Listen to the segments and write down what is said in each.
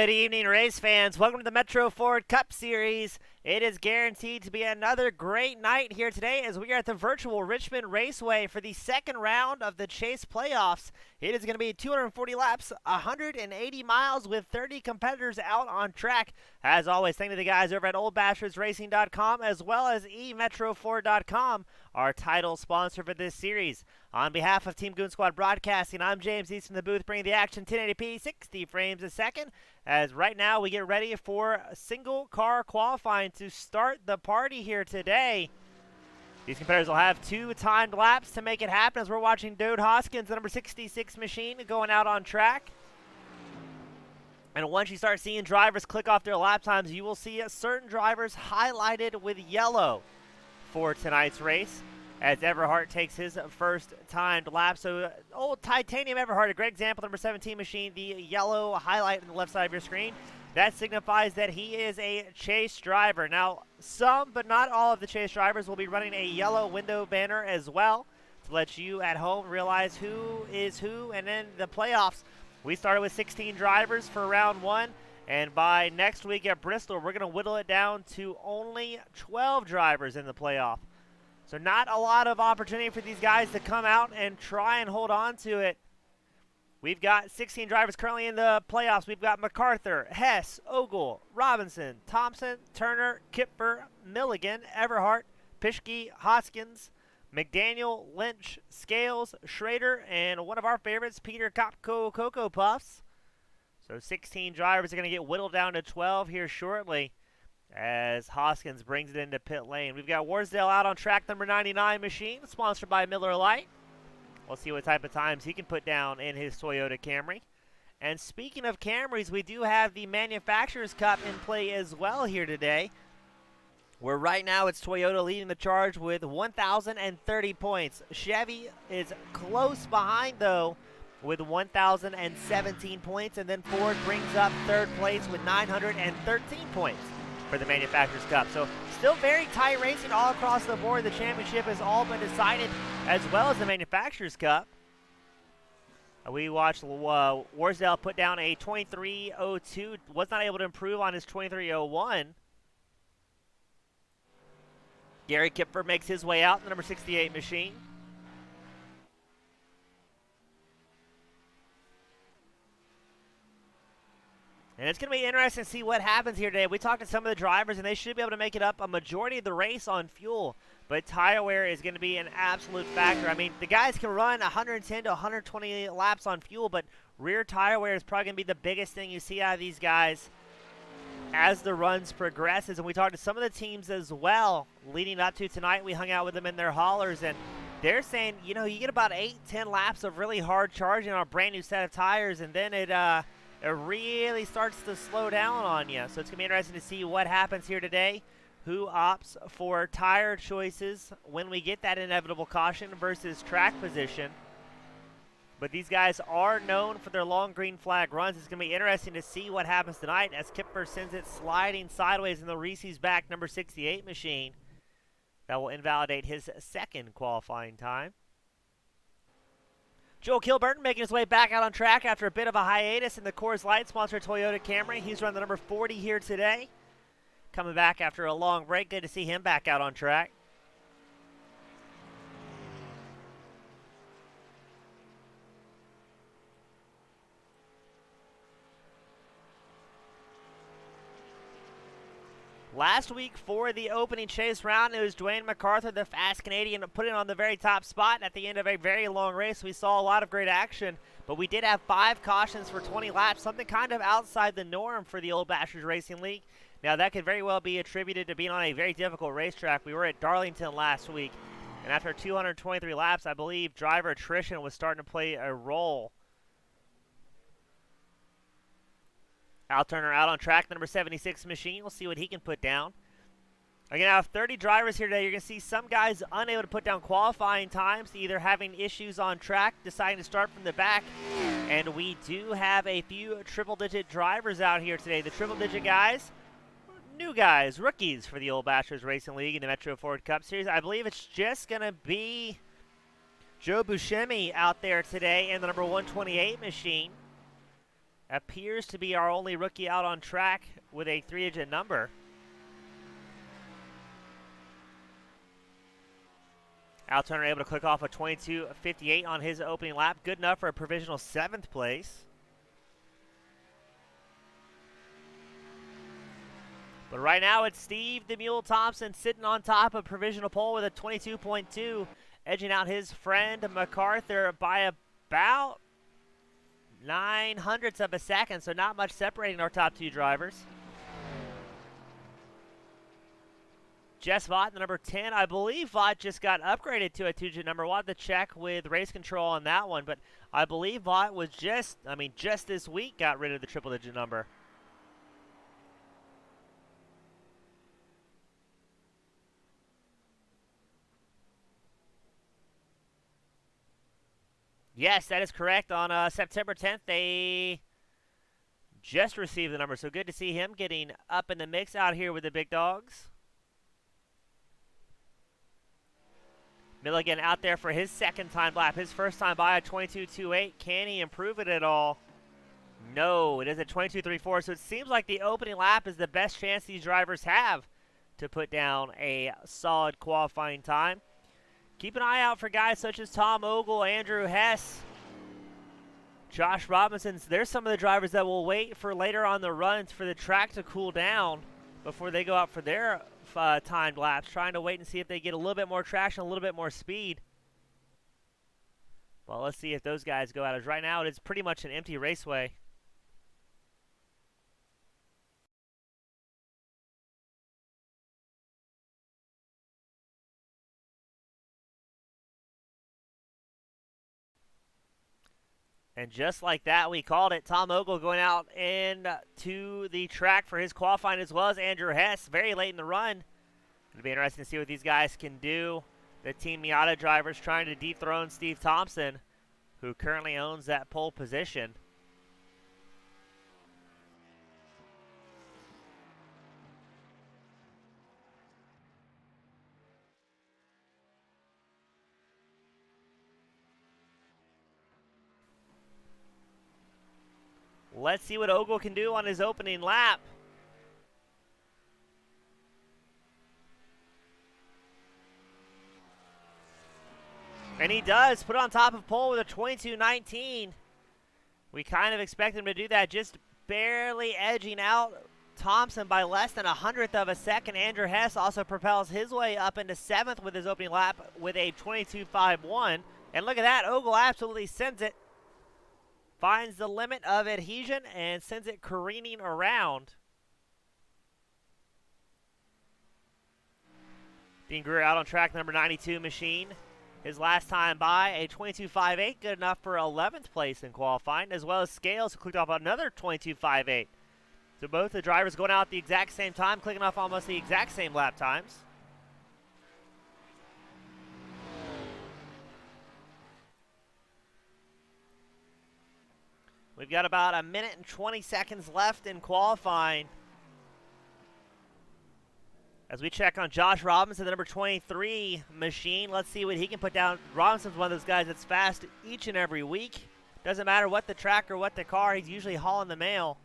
Good evening, race fans. Welcome to the Metro Ford Cup Series. It is guaranteed to be another great night here today as we are at the virtual Richmond Raceway for the second round of the Chase Playoffs. It is going to be 240 laps, 180 miles with 30 competitors out on track. As always, thank you to the guys over at oldbastardsracing.com as well as emetro4.com, our title sponsor for this series. On behalf of Team Goon Squad Broadcasting, I'm James East from the booth, bringing the action 1080p, 60 frames a second. As right now we get ready for single car qualifying to start the party here today. These competitors will have 2 timed laps to make it happen as we're watching Dode Hoskins, the number 66 machine, going out on track. And once you start seeing drivers click off their lap times, you will see certain drivers highlighted with yellow for tonight's race as Everhart takes his first timed lap. So old Titanium Everhart, a great example, number 17 machine, the yellow highlight on the left side of your screen. That signifies that he is a Chase driver. Now, some but not all of the Chase drivers will be running a yellow window banner as well to let you at home realize who is who. And then the playoffs, we started with 16 drivers for round 1. And by next week at Bristol, we're going to whittle it down to only 12 drivers in the playoff. So not a lot of opportunity for these guys to come out and try and hold on to it. We've got 16 drivers currently in the playoffs. We've got MacArthur, Hess, Ogle, Robinson, Thompson, Turner, Kipper, Milligan, Everhart, Pischke, Hoskins, McDaniel, Lynch, Scales, Schrader, and one of our favorites, Peter Kopko Cocoa Puffs. So 16 drivers are going to get whittled down to 12 here shortly as Hoskins brings it into pit lane. We've got Warsdale out on track, number 99 machine, sponsored by Miller Lite. We'll see what type of times he can put down in his Toyota Camry. And speaking of Camrys, we do have the Manufacturers Cup in play as well here today, where right now it's Toyota leading the charge with 1,030 points. Chevy is close behind, though, with 1,017 points, and then Ford brings up third place with 913 points for the Manufacturers Cup. So still very tight racing all across the board. The championship has all been decided, as well as the Manufacturers Cup. We watched Warsdale put down a 23.02, was not able to improve on his 23.01. Gary Kipfer makes his way out, the number 68 machine. And it's going to be interesting to see what happens here today. We talked to some of the drivers, and they should be able to make it up a majority of the race on fuel. But tire wear is going to be an absolute factor. I mean, the guys can run 110 to 120 laps on fuel, but rear tire wear is probably going to be the biggest thing you see out of these guys as the runs progresses. And we talked to some of the teams as well leading up to tonight. We hung out with them in their haulers, and they're saying, you know, you get about 8-10 laps of really hard charging on a brand new set of tires, and then it really starts to slow down on you. So it's going to be interesting to see what happens here today, who opts for tire choices when we get that inevitable caution versus track position. But these guys are known for their long green flag runs. It's going to be interesting to see what happens tonight as Kipper sends it sliding sideways in the Reese's back number 68 machine. That will invalidate his second qualifying time. Joel Kilburton making his way back out on track after a bit of a hiatus in the Coors Light sponsored Toyota Camry. He's run the number 40 here today. Coming back after a long break. Good to see him back out on track. Last week for the opening chase round, it was Dwayne MacArthur, the fast Canadian, put it on the very top spot at the end of a very long race. We saw a lot of great action, but we did have 5 cautions for 20 laps, something kind of outside the norm for the Old Bastards Racing League. Now, that could very well be attributed to being on a very difficult racetrack. We were at Darlington last week, and after 223 laps, I believe driver attrition was starting to play a role. Al Turner out on track, the number 76 machine. We'll see what he can put down. Again, out of 30 drivers here today, you're going to see some guys unable to put down qualifying times, either having issues on track, deciding to start from the back. And we do have a few triple-digit drivers out here today. The triple-digit guys, new guys, rookies for the Old Bastards Racing League in the Metro Ford Cup Series. I believe it's just going to be Joe Buscemi out there today in the number 128 machine. appears to be our only rookie out on track with a 3-digit number. Al Turner able to click off a 22.58 on his opening lap. Good enough for a provisional 7th place. But right now it's Steve the Mule Thompson sitting on top of provisional pole with a 22.2, edging out his friend MacArthur by about 0.09 of a second, so not much separating our top two drivers. Jess Vaught, the number 10. I believe Vaught just got upgraded to a 2-digit number. We'll have to check with race control on that one, but I believe Vaught was just this week got rid of the triple-digit number. Yes, that is correct. On September 10th, they just received the number, so good to see him getting up in the mix out here with the big dogs. Milligan out there for his second time lap. His first time by a 22.28. Can he improve it at all? No, it is a 22.34, so it seems like the opening lap is the best chance these drivers have to put down a solid qualifying time. Keep an eye out for guys such as Tom Ogle, Andrew Hess, Josh Robinson. There's some of the drivers that will wait for later on the runs for the track to cool down before they go out for their timed laps, trying to wait and see if they get a little bit more traction, a little bit more speed. Well, let's see if those guys go out. As right now, it is pretty much an empty raceway. And just like that, we called it. Tom Ogle going out into the track for his qualifying, as well as Andrew Hess very late in the run. It'll be interesting to see what these guys can do. The Team Miata drivers trying to dethrone Steve Thompson, who currently owns that pole position. Let's see what Ogle can do on his opening lap. And he does put on top of pole with a 22.19. We kind of expect him to do that, just barely edging out Thompson by less than 100th of a second. Andrew Hess also propels his way up into 7th with his opening lap with a 22.51. And look at that, Ogle absolutely sends it. Finds the limit of adhesion and sends it careening around. Dean Greer out on track, number 92 machine. His last time by, a 22.58, good enough for 11th place in qualifying, as well as Scales, who clicked off another 22.58. So both the drivers going out at the exact same time, clicking off almost the exact same lap times. We've got about 1 minute and 20 seconds left in qualifying. As we check on Josh Robinson, the number 23 machine. Let's see what he can put down. Robinson's one of those guys that's fast each and every week. Doesn't matter what the track or what the car, he's usually hauling the mail.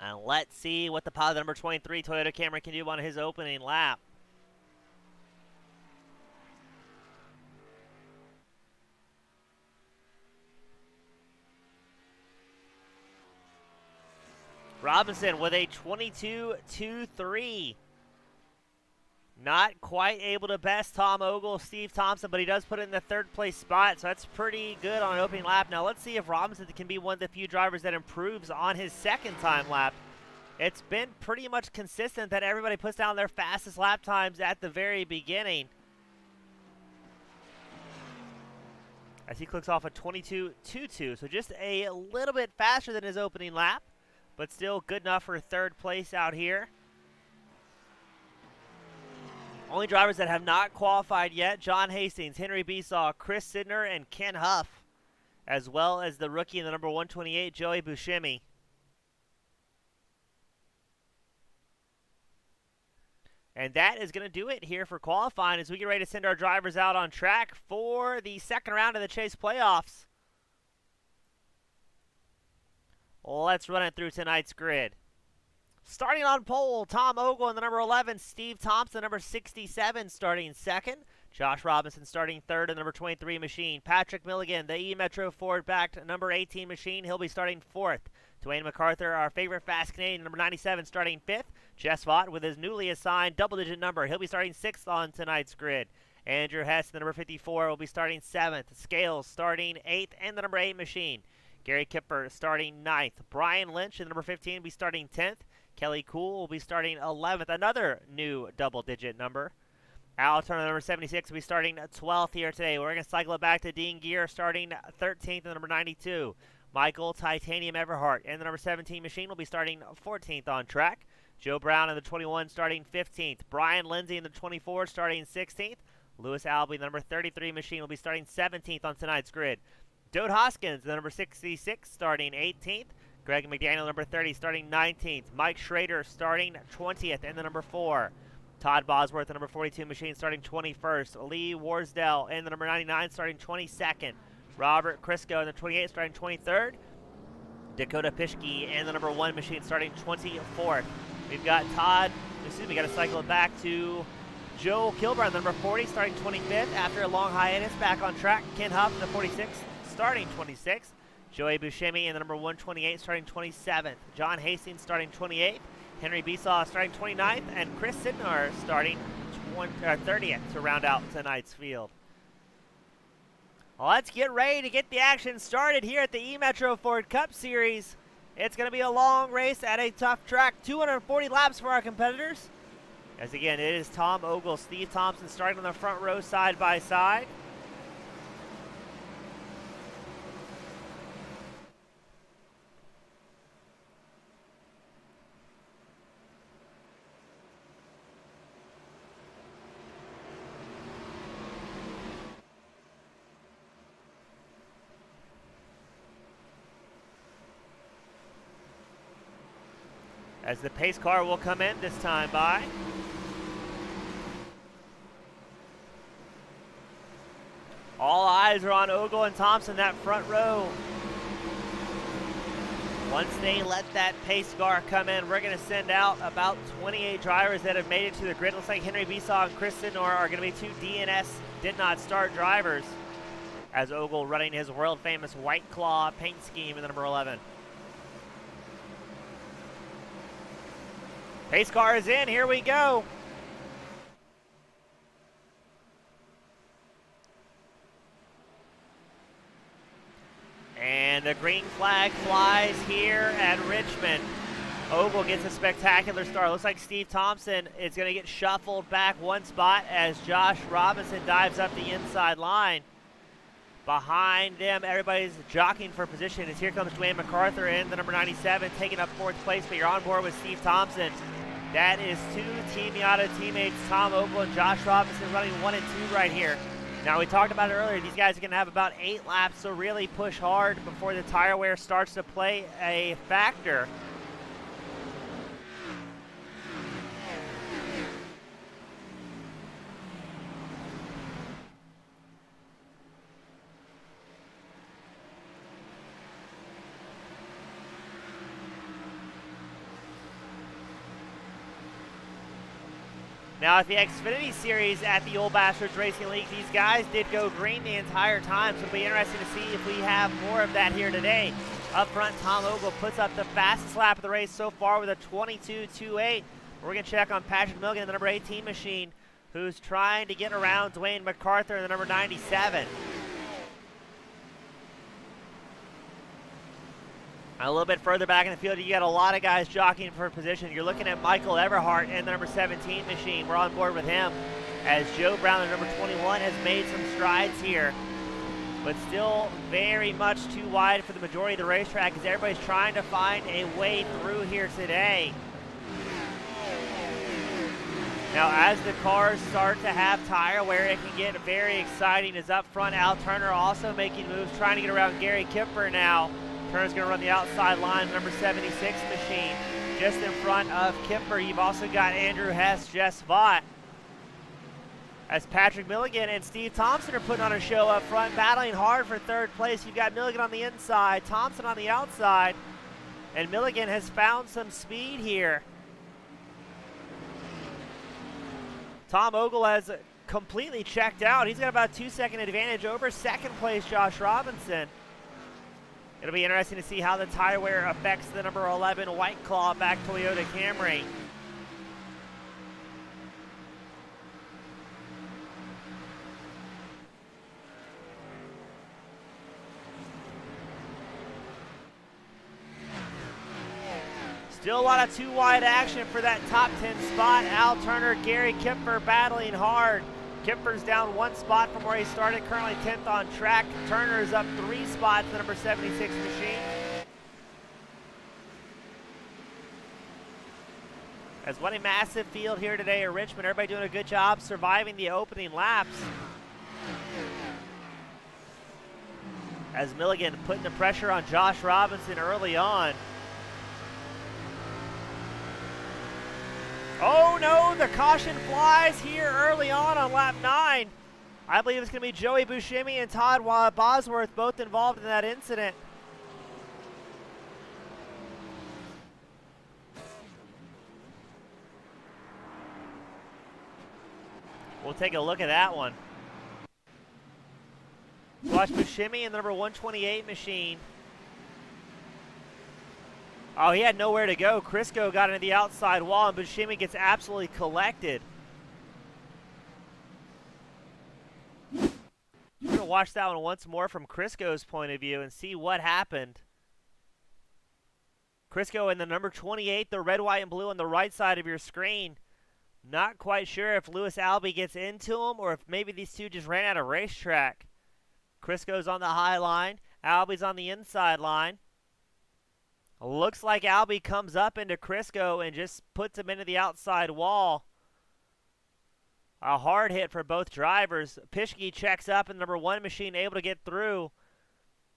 And let's see what the pilot number 23 Toyota Camry can do on his opening lap. Robinson with a 22.23. Not quite able to best Tom Ogle, Steve Thompson, but he does put it in the 3rd place spot, so that's pretty good on an opening lap. Now let's see if Robinson can be one of the few drivers that improves on his 2nd time lap. It's been pretty much consistent that everybody puts down their fastest lap times at the very beginning. As he clicks off a 22.22, so just a little bit faster than his opening lap, but still good enough for 3rd place out here. Only drivers that have not qualified yet: John Hastings, Henry Besaw, Chris Sidner, and Ken Huff, as well as the rookie in the number 128, Joey Buscemi. And that is going to do it here for qualifying as we get ready to send our drivers out on track for the second round of the Chase playoffs. Let's run it through tonight's grid. Starting on pole, Tom Ogle in the number 11, Steve Thompson, number 67, starting second. Josh Robinson starting third in the number 23 machine. Patrick Milligan, the E-Metro Ford-backed number 18 machine, he'll be starting fourth. Dwayne MacArthur, our favorite fast Canadian, number 97, starting fifth. Jess Vaught with his newly assigned double-digit number. He'll be starting sixth on tonight's grid. Andrew Hess, the number 54, will be starting seventh. Scales starting eighth in the number 8 machine. Gary Kipper starting ninth. Brian Lynch in the number 15 will be starting 10th. Kelly Kuhl will be starting 11th, another new double-digit number. Al Turner, number 76, will be starting 12th here today. We're going to cycle it back to Dean Gear starting 13th in the number 92. Michael Titanium Everhart in the number 17 machine will be starting 14th on track. Joe Brown in the 21 starting 15th. Brian Lindsay in the 24 starting 16th. Lewis Albee in the number 33 machine will be starting 17th on tonight's grid. Dode Hoskins, the number 66, starting 18th. Greg McDaniel, number 30, starting 19th. Mike Schrader starting 20th in the number 4. Todd Bosworth, the number 42 machine, starting 21st. Lee Warsdell in the number 99, starting 22nd. Robert Crisco in the 28, starting 23rd. Dakota Pischke in the number 1 machine, starting 24th. We've got got to cycle it back to Joe Kilburn, the number 40, starting 25th. After a long hiatus, back on track. Ken Huff in the 46th, starting 26th. Joey Buscemi in the number 128, starting 27th. John Hastings starting 28th. Henry Besaw starting 29th. And Chris Sidnar starting 30th to round out tonight's field. Let's get ready to get the action started here at the E-Metro Ford Cup Series. It's going to be a long race at a tough track. 240 laps for our competitors. As again, it is Tom Ogle, Steve Thompson starting on the front row side by side. As the pace car will come in this time by. All eyes are on Ogle and Thompson, that front row. Once they let that pace car come in, we're going to send out about 28 drivers that have made it to the grid. Looks like Henry Besaw and Chris Sidnor are going to be 2 DNS did not start drivers, as Ogle running his world-famous White Claw paint scheme in the number 11. Pace car is in, here we go. And the green flag flies here at Richmond. Ogle gets a spectacular start. Looks like Steve Thompson is going to get shuffled back one spot as Josh Robinson dives up the inside line. Behind them, everybody's jockeying for position as here comes Dwayne MacArthur in the number 97, taking up 4th place, but you're on board with Steve Thompson. That is 2 Team Miata teammates, Tom Ogle and Josh Robinson, running 1 and 2 right here. Now, we talked about it earlier. These guys are going to have about 8 laps, so really push hard before the tire wear starts to play a factor. Now, at the Xfinity Series at the Old Bastards Racing League, these guys did go green the entire time, so it'll be interesting to see if we have more of that here today. Up front, Tom Ogle puts up the fastest lap of the race so far with a 22.28. We're going to check on Patrick Milligan in the number 18 machine, who's trying to get around Dwayne MacArthur in the number 97. A little bit further back in the field, you got a lot of guys jockeying for position. You're looking at Michael Everhart in the number 17 machine. We're on board with him as Joe Brown, the number 21, has made some strides here, but still very much too wide for the majority of the racetrack as everybody's trying to find a way through here today. Now, as the cars start to have tire wear, it can get very exciting as up front, Al Turner also making moves, trying to get around Gary Kipper now. Turner's going to run the outside line, number 76 machine. just in front of Kipper. You've also got Andrew Hess, Jess Vaught, as Patrick Milligan and Steve Thompson are putting on a show up front, battling hard for third place. You've got Milligan on the inside, Thompson on the outside, and Milligan has found some speed here. Tom Ogle has completely checked out. He's got about a 2-second advantage over second place Josh Robinson. It'll be interesting to see how the tire wear affects the number 11 White Claw back Toyota Camry. Still a lot of two-wide action for that top 10 spot. Al Turner, Gary Kipper battling hard. Kipper's down 1 spot from where he started, currently 10th on track. Turner's up 3 spots, the number 76 machine. As what a massive field here today at Richmond. Everybody doing a good job surviving the opening laps. As Milligan putting the pressure on Josh Robinson early on. Oh no, the caution flies here early on lap 9. I believe it's going to be Joey Buscemi and Todd Bosworth both involved in that incident. We'll take a look at that one. Watch Buscemi and the number 128 machine. Oh, he had nowhere to go. Crisco got into the outside wall, and Buscemi gets absolutely collected. We're going to watch that one once more from Crisco's point of view and see what happened. Crisco in the number 28, the red, white, and blue on the right side of your screen. Not quite sure if Lewis Albee gets into him or if maybe these two just ran out of racetrack. Crisco's on the high line. Albee's on the inside line. Looks like Albee comes up into Crisco and just puts him into the outside wall. A hard hit for both drivers. Pischke checks up and the number 1 machine able to get through.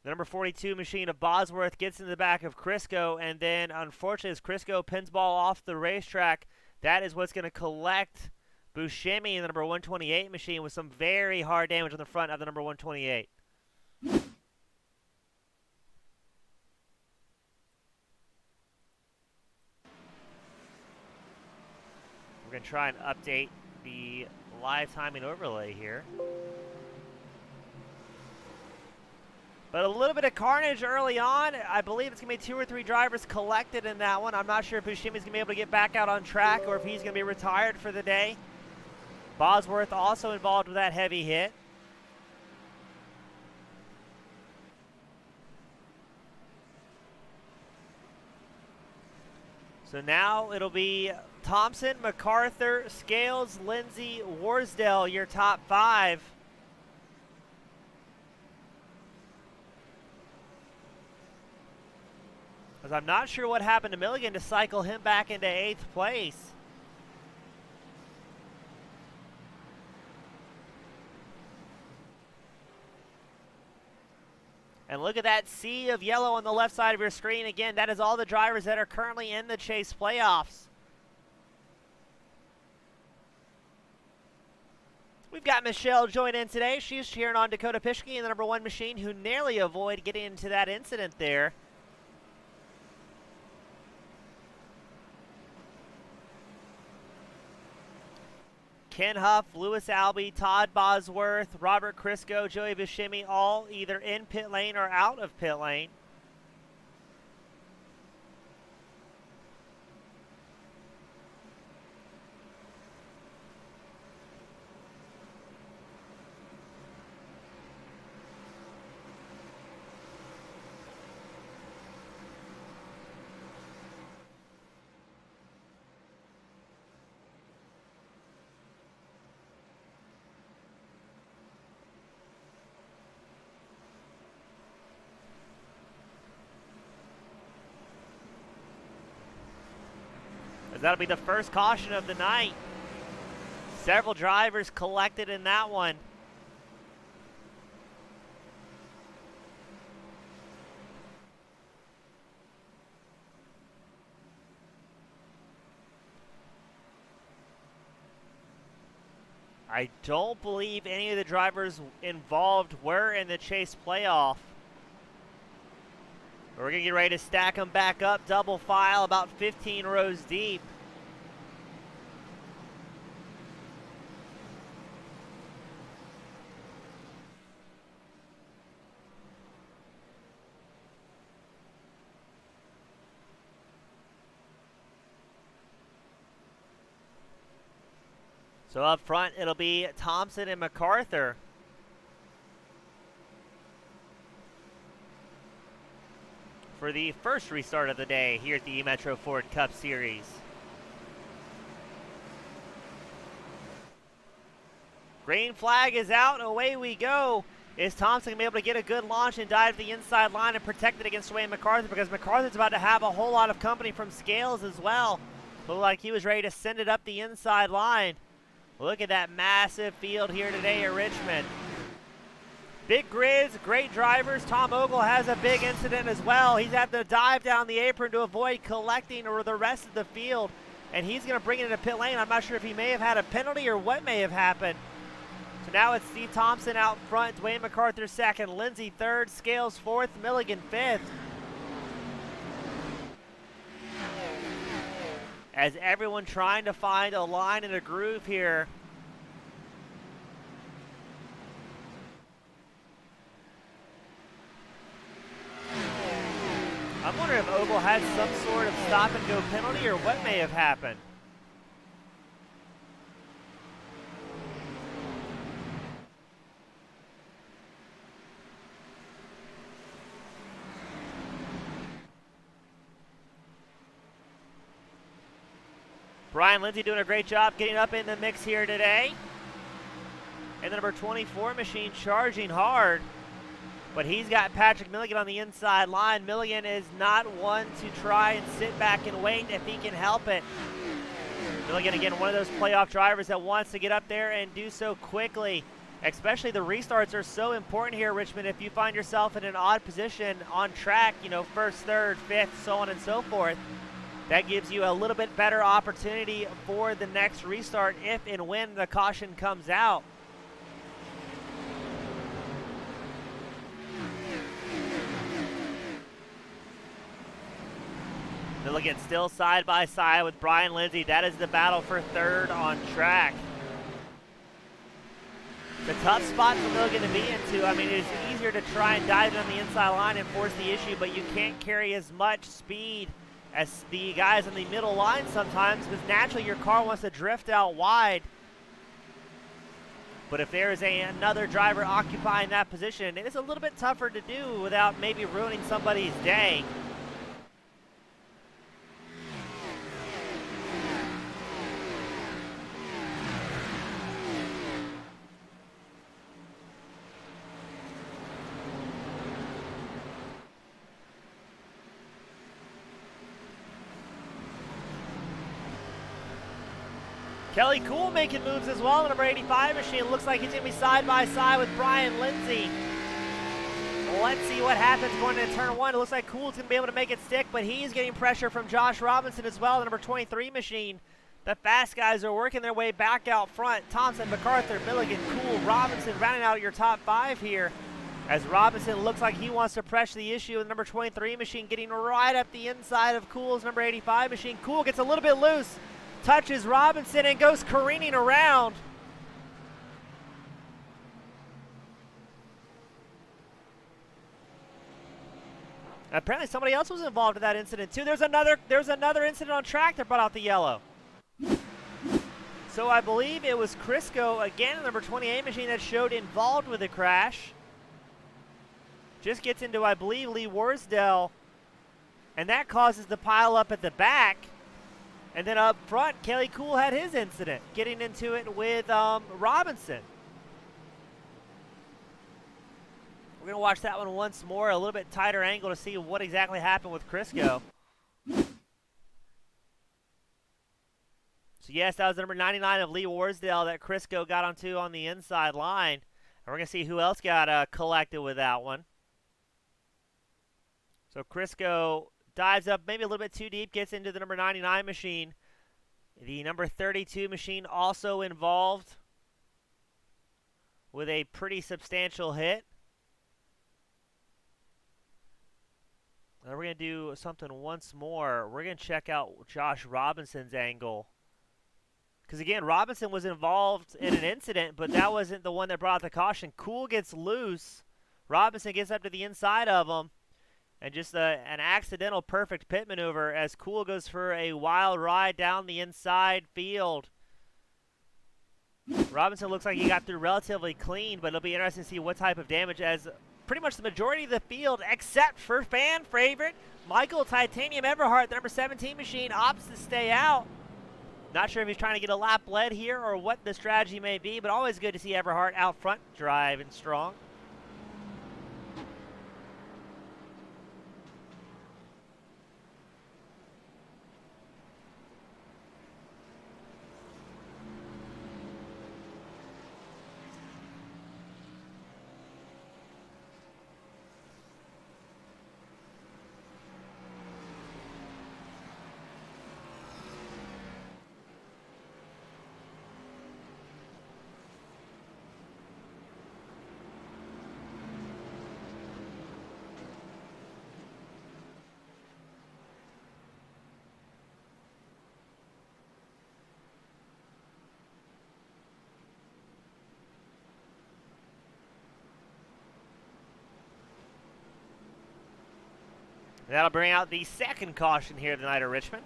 The number 42 machine of Bosworth gets in the back of Crisco, and then unfortunately as Crisco pins ball off the racetrack, that is what's going to collect Buscemi and the number 128 machine with some very hard damage on the front of the number 128. We're going to try and update the live timing overlay here. But a little bit of carnage early on. I believe it's going to be 2 or 3 drivers collected in that one. I'm not sure if Buscemi's going to be able to get back out on track or if he's going to be retired for the day. Bosworth also involved with that heavy hit. So now it'll be Thompson, MacArthur, Scales, Lindsay, Warsdale, your top 5. Because I'm not sure what happened to Milligan to cycle him back into 8th place. And look at that sea of yellow on the left side of your screen. Again, that is all the drivers that are currently in the Chase playoffs. We've got Michelle join in today. She's cheering on Dakota Pischke and the number 1 machine who nearly avoided getting into that incident there. Ken Huff, Lewis Albee, Todd Bosworth, Robert Crisco, Joey Buscemi, all either in pit lane or out of pit lane. That'll be the first caution of the night. Several drivers collected in that one. I don't believe any of the drivers involved were in the chase playoff. We're going to get ready to stack them back up, double file, about 15 rows deep. So up front, it'll be Thompson and MacArthur. For the first restart of the day here at the Metro Ford Cup Series. Green flag is out, away we go. Is Thompson going to be able to get a good launch and dive the inside line and protect it against Wayne MacArthur, because MacArthur's about to have a whole lot of company from Scales as well. Looked like he was ready to send it up the inside line. Look at that massive field here today at Richmond. Big grids, great drivers. Tom Ogle has a big incident as well. He's had to dive down the apron to avoid collecting or the rest of the field, and he's going to bring it into pit lane. I'm not sure if he may have had a penalty or what may have happened. So now it's Steve Thompson out front, Dwayne MacArthur second, Lindsey third, Scales fourth, Milligan fifth. As everyone trying to find a line and a groove here. I'm wondering if Ogle had some sort of stop and go penalty or what may have happened. Brian Lindsay doing a great job getting up in the mix here today. And the number 24 machine charging hard. But he's got Patrick Milligan on the inside line. Milligan is not one to try and sit back and wait if he can help it. Milligan, again, one of those playoff drivers that wants to get up there and do so quickly. Especially the restarts are so important here, Richmond. If you find yourself in an odd position on track, you know, first, third, fifth, so on and so forth, that gives you a little bit better opportunity for the next restart if and when the caution comes out. Milligan still side by side with Brian Lindsay. That is the battle for third on track. It's a tough spot for Milligan to be into. I mean, it's easier to try and dive on the inside line and force the issue, but you can't carry as much speed as the guys in the middle line sometimes, because naturally your car wants to drift out wide. But if there is another driver occupying that position, it is a little bit tougher to do without maybe ruining somebody's day. Kelly Cool making moves as well. The number 85 machine looks like he's going to be side by side with Brian Lindsay. Let's see what happens going into turn one. It looks like Cool's going to be able to make it stick, but he's getting pressure from Josh Robinson as well, the number 23 machine. The fast guys are working their way back out front. Thompson, MacArthur, Milligan, Cool, Robinson rounding out your top five here. As Robinson looks like he wants to pressure the issue with number 23 machine, getting right up the inside of Cool's number 85 machine. Cool gets a little bit loose, touches Robinson and goes careening around. Apparently somebody else was involved in that incident too. There's another incident on track that brought out the yellow. So I believe it was Crisco, again, the number 28 machine, that showed involved with the crash. Just gets into, I believe, Lee Worsdale, and that causes the pile up at the back. And then up front, Kelly Cool had his incident, getting into it with Robinson. We're going to watch that one once more, a little bit tighter angle to see what exactly happened with Crisco. So yes, that was the number 99 of Lee Worsdale that Crisco got onto on the inside line. And we're going to see who else got collected with that one. So Crisco dives up maybe a little bit too deep, gets into the number 99 machine. The number 32 machine also involved. with a pretty substantial hit. And we're going to do something once more. We're going to check out Josh Robinson's angle. Because, again, Robinson was involved in an incident, but that wasn't the one that brought the caution. Cool gets loose. Robinson gets up to the inside of him. And just an accidental perfect pit maneuver as Cool goes for a wild ride down the inside field. Robinson looks like he got through relatively clean, but it'll be interesting to see what type of damage, as pretty much the majority of the field, except for fan favorite Michael Titanium Everhart, the number 17 machine, opts to stay out. Not sure if he's trying to get a lap led here or what the strategy may be, but always good to see Everhart out front driving strong. That'll bring out the second caution here tonight at Richmond.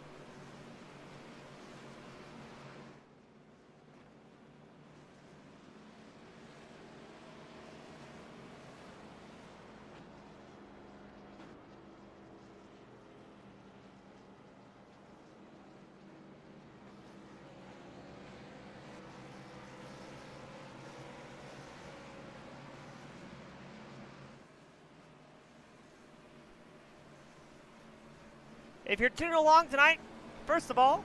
If you're tuning along tonight, first of all,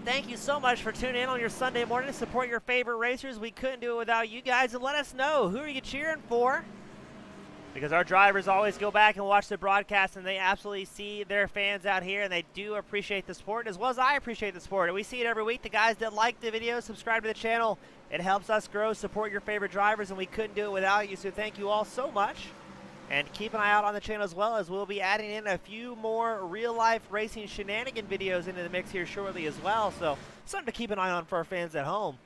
thank you so much for tuning in on your Sunday morning to support your favorite racers. We couldn't do it without you guys. And let us know, who are you cheering for? Because our drivers always go back and watch the broadcast, and they absolutely see their fans out here, and they do appreciate the sport, as well as I appreciate the sport. And we see it every week. The guys that like the video, subscribe to the channel. It helps us grow, support your favorite drivers, and we couldn't do it without you. So thank you all so much. And keep an eye out on the channel as well, as we'll be adding in a few more real-life racing shenanigan videos into the mix here shortly as well. So something to keep an eye on for our fans at home.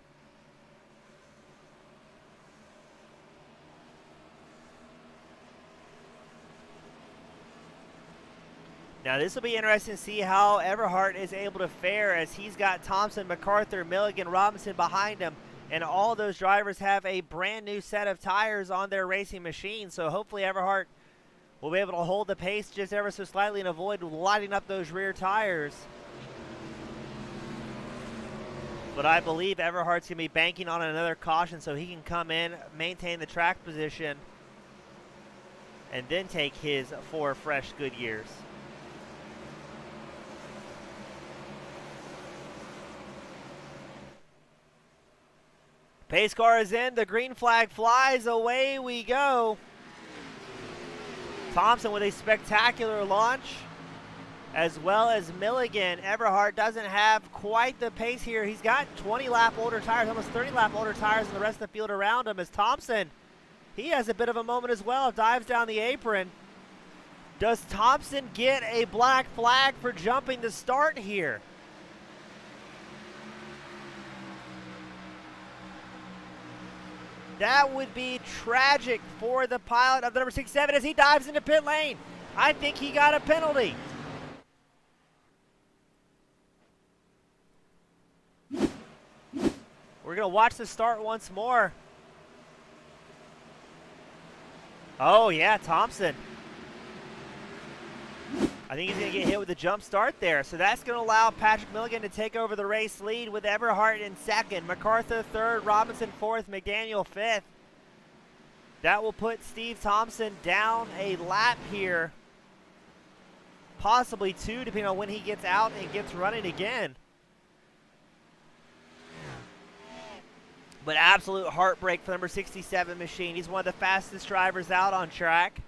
Now this will be interesting to see how Everhart is able to fare, as he's got Thompson, MacArthur, Milligan, Robinson behind him. And all those drivers have a brand new set of tires on their racing machine. So hopefully Everhart will be able to hold the pace just ever so slightly and avoid lighting up those rear tires. But I believe Everhart's going to be banking on another caution so he can come in, maintain the track position, and then take his 4 fresh good years. Pace car is in, the green flag flies, away we go. Thompson with a spectacular launch, as well as Milligan. Everhart doesn't have quite the pace here. He's got 20 lap older tires, almost 30 lap older tires than the rest of the field around him. As Thompson, he has a bit of a moment as well, dives down the apron. Does Thompson get a black flag for jumping the start here? That would be tragic for the pilot of the number 67 as he dives into pit lane. I think he got a penalty. We're going to watch the start once more. Oh, yeah, Thompson. I think he's going to get hit with a jump start there. So that's going to allow Patrick Milligan to take over the race lead with Everhart in second. MacArthur third, Robinson fourth, McDaniel fifth. That will put Steve Thompson down a lap here. Possibly 2, depending on when he gets out and gets running again. But absolute heartbreak for number 67 machine. He's one of the fastest drivers out on track.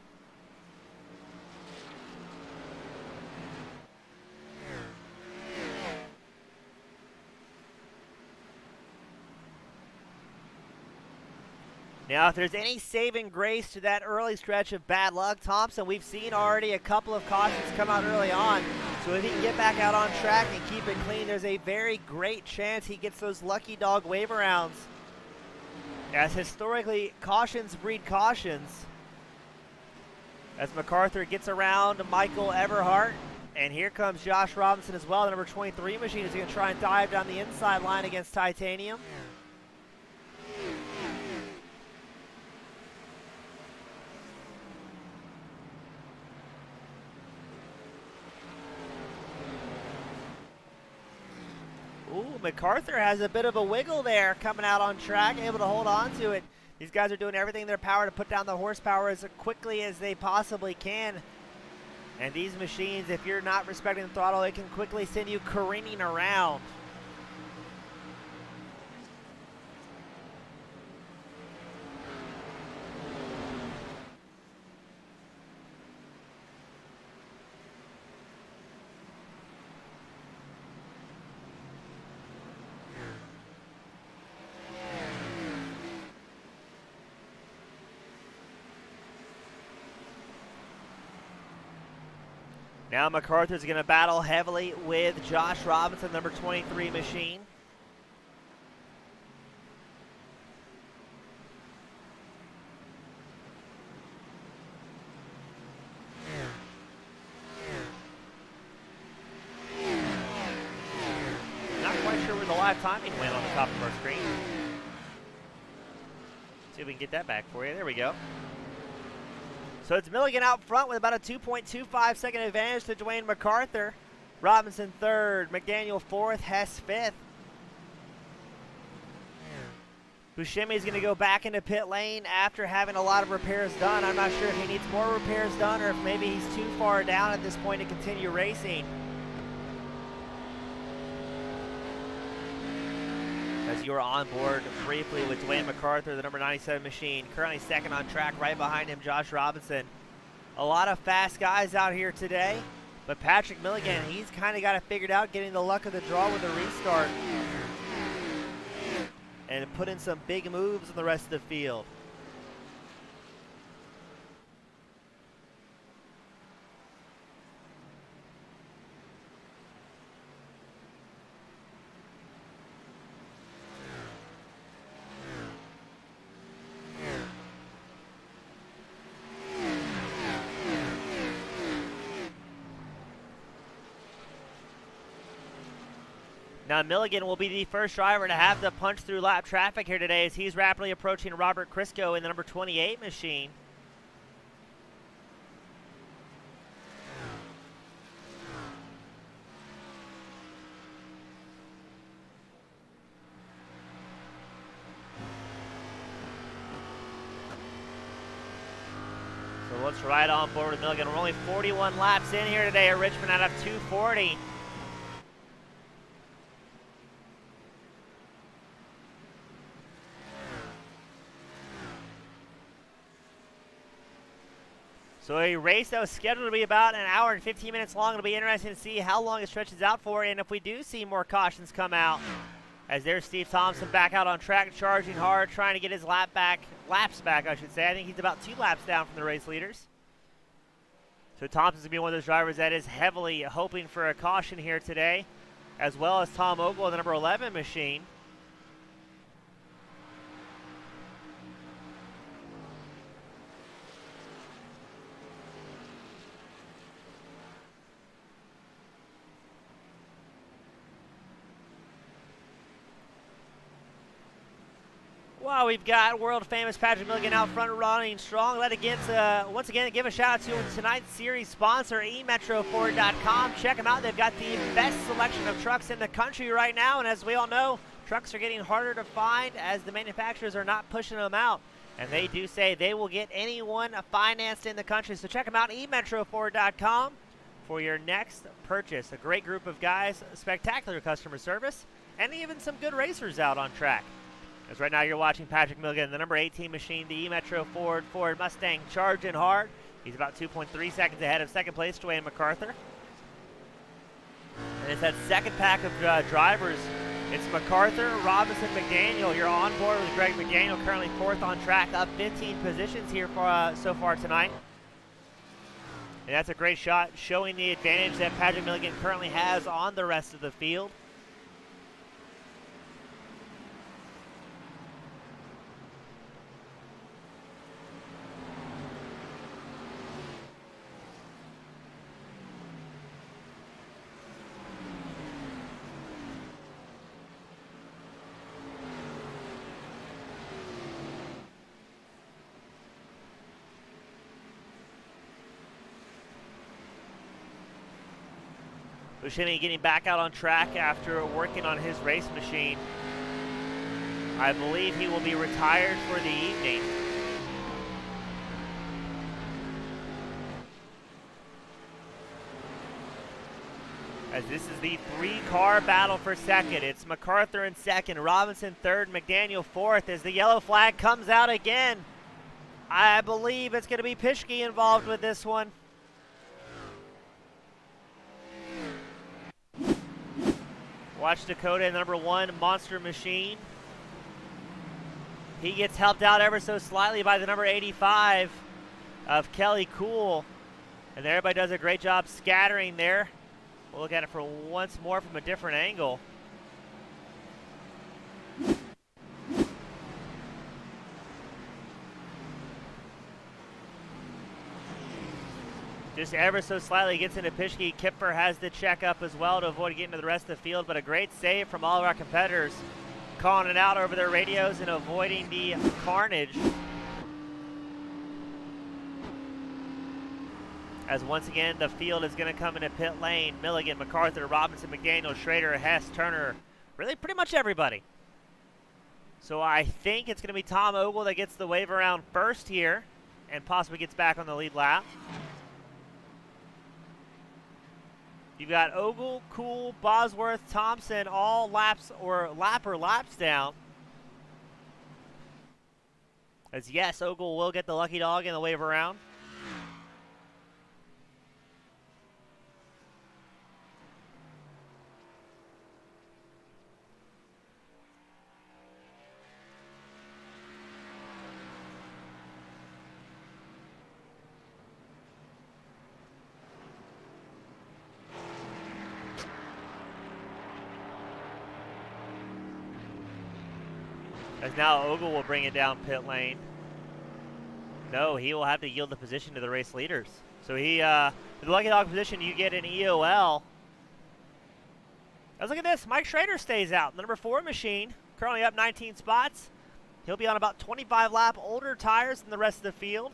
Now, if there's any saving grace to that early stretch of bad luck, Thompson, we've seen already a couple of cautions come out early on. So if he can get back out on track and keep it clean, there's a very great chance he gets those lucky dog waiver rounds. As historically, cautions breed cautions. As MacArthur gets around Michael Everhart. And here comes Josh Robinson as well. The number 23 machine is going to try and dive down the inside line against Titanium. Ooh, MacArthur has a bit of a wiggle there coming out on track, able to hold on to it. These guys are doing everything in their power to put down the horsepower as quickly as they possibly can. And these machines, if you're not respecting the throttle, they can quickly send you careening around. Now MacArthur's going to battle heavily with Josh Robinson, number 23 machine. Not quite sure where the live timing went on the top of our screen. See if we can get that back for you. There we go. So it's Milligan out front with about a 2.25 second advantage to Dwayne MacArthur. Robinson third, McDaniel fourth, Hess fifth. Buscemi is going to go back into pit lane after having a lot of repairs done. I'm not sure if he needs more repairs done or if maybe he's too far down at this point to continue racing. As you are on board briefly with Dwayne MacArthur, the number 97 machine. Currently second on track, right behind him, Josh Robinson. A lot of fast guys out here today, but Patrick Milligan, he's kind of got it figured out, getting the luck of the draw with the restart. And put in some big moves in the rest of the field. Now Milligan will be the first driver to have to punch through lap traffic here today as he's rapidly approaching Robert Crisco in the number 28 machine. So let's ride on board with Milligan. We're only 41 laps in here today at Richmond out of 240. So a race that was scheduled to be about an hour and 15 minutes long. It'll be interesting to see how long it stretches out for, and if we do see more cautions come out. As there's Steve Thompson back out on track, charging hard, trying to get his laps back, I should say. I think he's about 2 laps down from the race leaders. So Thompson's going to be one of those drivers that is heavily hoping for a caution here today, as well as Tom Ogle, the number 11 machine. Well, we've got world-famous Patrick Milligan out front running strong. Once again, give a shout-out to tonight's series sponsor, eMetroFord.com. Check them out. They've got the best selection of trucks in the country right now, and as we all know, trucks are getting harder to find as the manufacturers are not pushing them out. And they do say they will get anyone financed in the country. So check them out, eMetroFord.com, for your next purchase. A great group of guys, spectacular customer service, and even some good racers out on track. As right now you're watching Patrick Milligan, the number 18 machine, the eMetro Ford Mustang, charging hard. He's about 2.3 seconds ahead of second place, Dwayne MacArthur. And it's that second pack of drivers It's MacArthur, Robinson, McDaniel. You're on board with Greg McDaniel, currently 4th on track, up 15 positions here for so far tonight. And that's a great shot, showing the advantage that Patrick Milligan currently has on the rest of the field. Buscemi getting back out on track after working on his race machine. I believe he will be retired for the evening. As this is the 3-car battle for second. It's MacArthur in second, Robinson third, McDaniel fourth. As the yellow flag comes out again, I believe it's going to be Pischke involved with this one. Watch Dakota in number 1, Monster Machine. He gets helped out ever so slightly by the number 85 of Kelly Cool. And everybody does a great job scattering there. We'll look at it for once more from a different angle. Just ever so slightly gets into Pischke. Kipper has the check up as well to avoid getting to the rest of the field, but a great save from all of our competitors, calling it out over their radios and avoiding the carnage. As once again, the field is going to come into pit lane. Milligan, MacArthur, Robinson, McDaniel, Schrader, Hess, Turner, really pretty much everybody. So I think it's going to be Tom Ogle that gets the wave around first here and possibly gets back on the lead lap. You've got Ogle, Cool, Bosworth, Thompson, all laps or laps down. As yes, Ogle will get the lucky dog in the wave around. As now Ogle will bring it down pit lane. No, he will have to yield the position to the race leaders. So he, with the lucky dog position, you get an EOL. Let's look at this. Mike Schrader stays out. The number 4 machine, currently up 19 spots. He'll be on about 25 lap older tires than the rest of the field.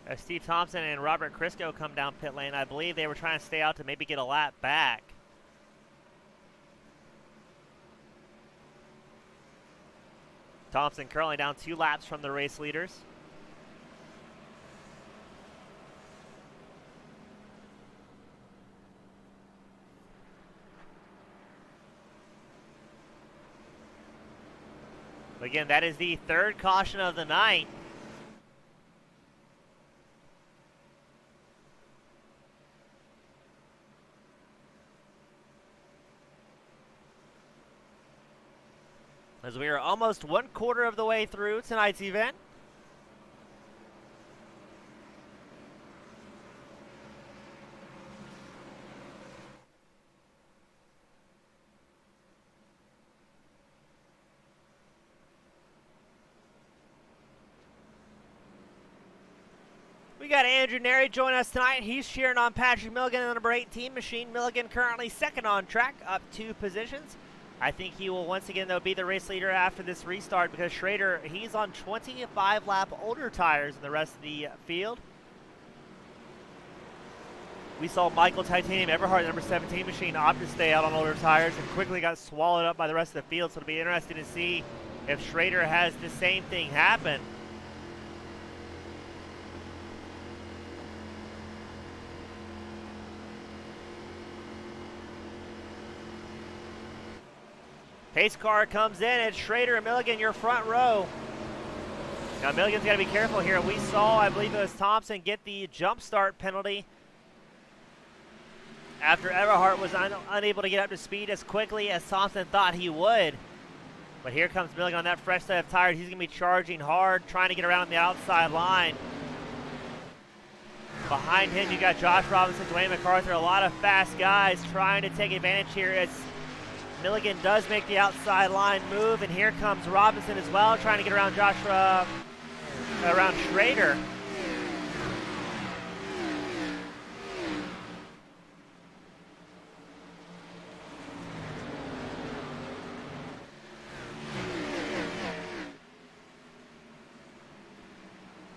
As Steve Thompson and Robert Crisco come down pit lane, I believe they were trying to stay out to maybe get a lap back. Thompson currently down 2 laps from the race leaders. Again, that is the 3rd caution of the night. As we are almost 1/4 of the way through tonight's event. We got Andrew Neri join us tonight. He's cheering on Patrick Milligan in the number 18 machine. Milligan currently 2nd on track, up 2 positions. I think he will once again, though, be the race leader after this restart because Schrader, he's on 25-lap older tires than the rest of the field. We saw Michael Titanium Everhart, the number 17 machine, opt to stay out on older tires and quickly got swallowed up by the rest of the field. So it'll be interesting to see if Schrader has the same thing happen. Pace car comes in, it's Schrader and Milligan, your front row. Now Milligan's got to be careful here. We saw, I believe it was Thompson, get the jump start penalty after Everhart was unable to get up to speed as quickly as Thompson thought he would. But here comes Milligan on that fresh set of tires. He's going to be charging hard, trying to get around the outside line. Behind him, you got Josh Robinson, Dwayne MacArthur, a lot of fast guys trying to take advantage here as Milligan does make the outside line move, and here comes Robinson as well, trying to get around around Schrader.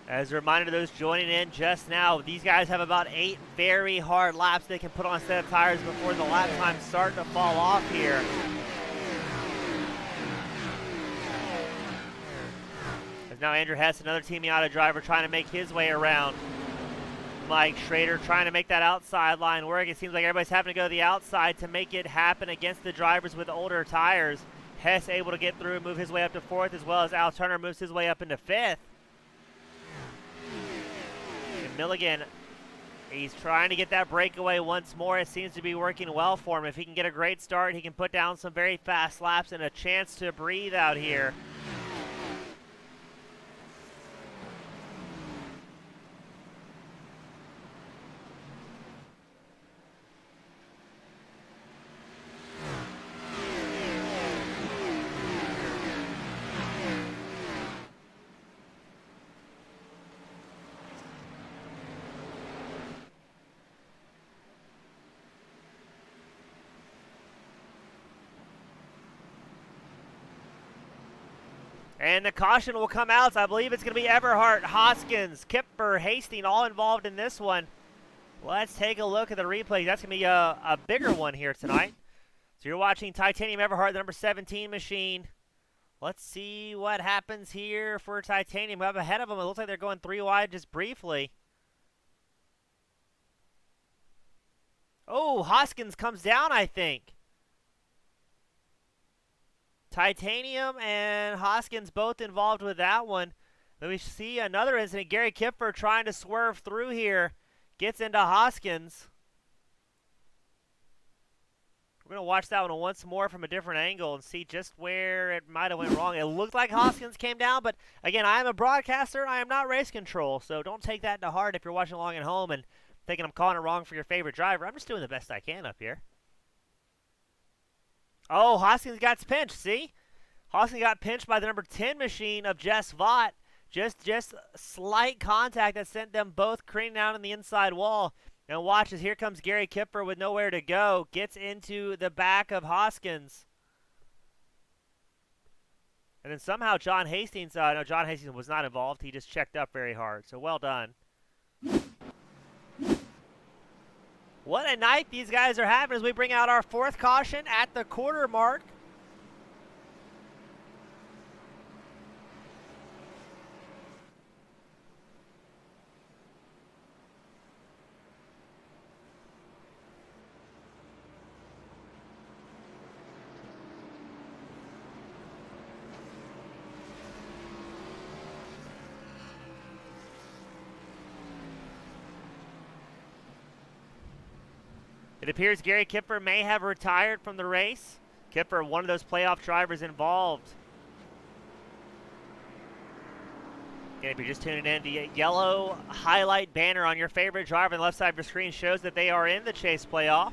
As a reminder to those joining in just now, these guys have about 8 very hard laps they can put on a set of tires before the lap times start to fall off here. As now Andrew Hess, another Team Miata driver, trying to make his way around Mike Schrader, trying to make that outside line work. It seems like everybody's having to go to the outside to make it happen against the drivers with older tires. Hess able to get through and move his way up to 4th, as well as Al Turner moves his way up into 5th. Milligan, he's trying to get that breakaway once more. It seems to be working well for him. If he can get a great start, he can put down some very fast laps and a chance to breathe out here. And the caution will come out. I believe it's going to be Everhart, Hoskins, Kipper, Hastings, all involved in this one. Let's take a look at the replay. That's going to be a bigger one here tonight. So you're watching Titanium Everhart, the number 17 machine. Let's see what happens here for Titanium. We have ahead of them. It looks like they're going 3 wide just briefly. Oh, Hoskins comes down, I think. Titanium and Hoskins both involved with that one. Then we see another incident. Gary Kipper trying to swerve through here. Gets into Hoskins. We're going to watch that one once more from a different angle and see just where it might have went wrong. It looked like Hoskins came down, but again, I am a broadcaster. I am not race control, so don't take that to heart if you're watching along at home and thinking I'm calling it wrong for your favorite driver. I'm just doing the best I can up here. Oh, Hoskins got pinched, see? Hoskins got pinched by the number 10 machine of Jess Vaught. Just slight contact that sent them both careening out on the inside wall. And watch as here comes Gary Kipper with nowhere to go. Gets into the back of Hoskins. And then somehow John Hastings, no, John Hastings was not involved. He just checked up very hard. So well done. What a night these guys are having as we bring out our 4th caution at the quarter mark. It appears Gary Kipper may have retired from the race. Kipper, one of those playoff drivers involved. And if you're just tuning in, the yellow highlight banner on your favorite driver on the left side of your screen shows that they are in the Chase playoff.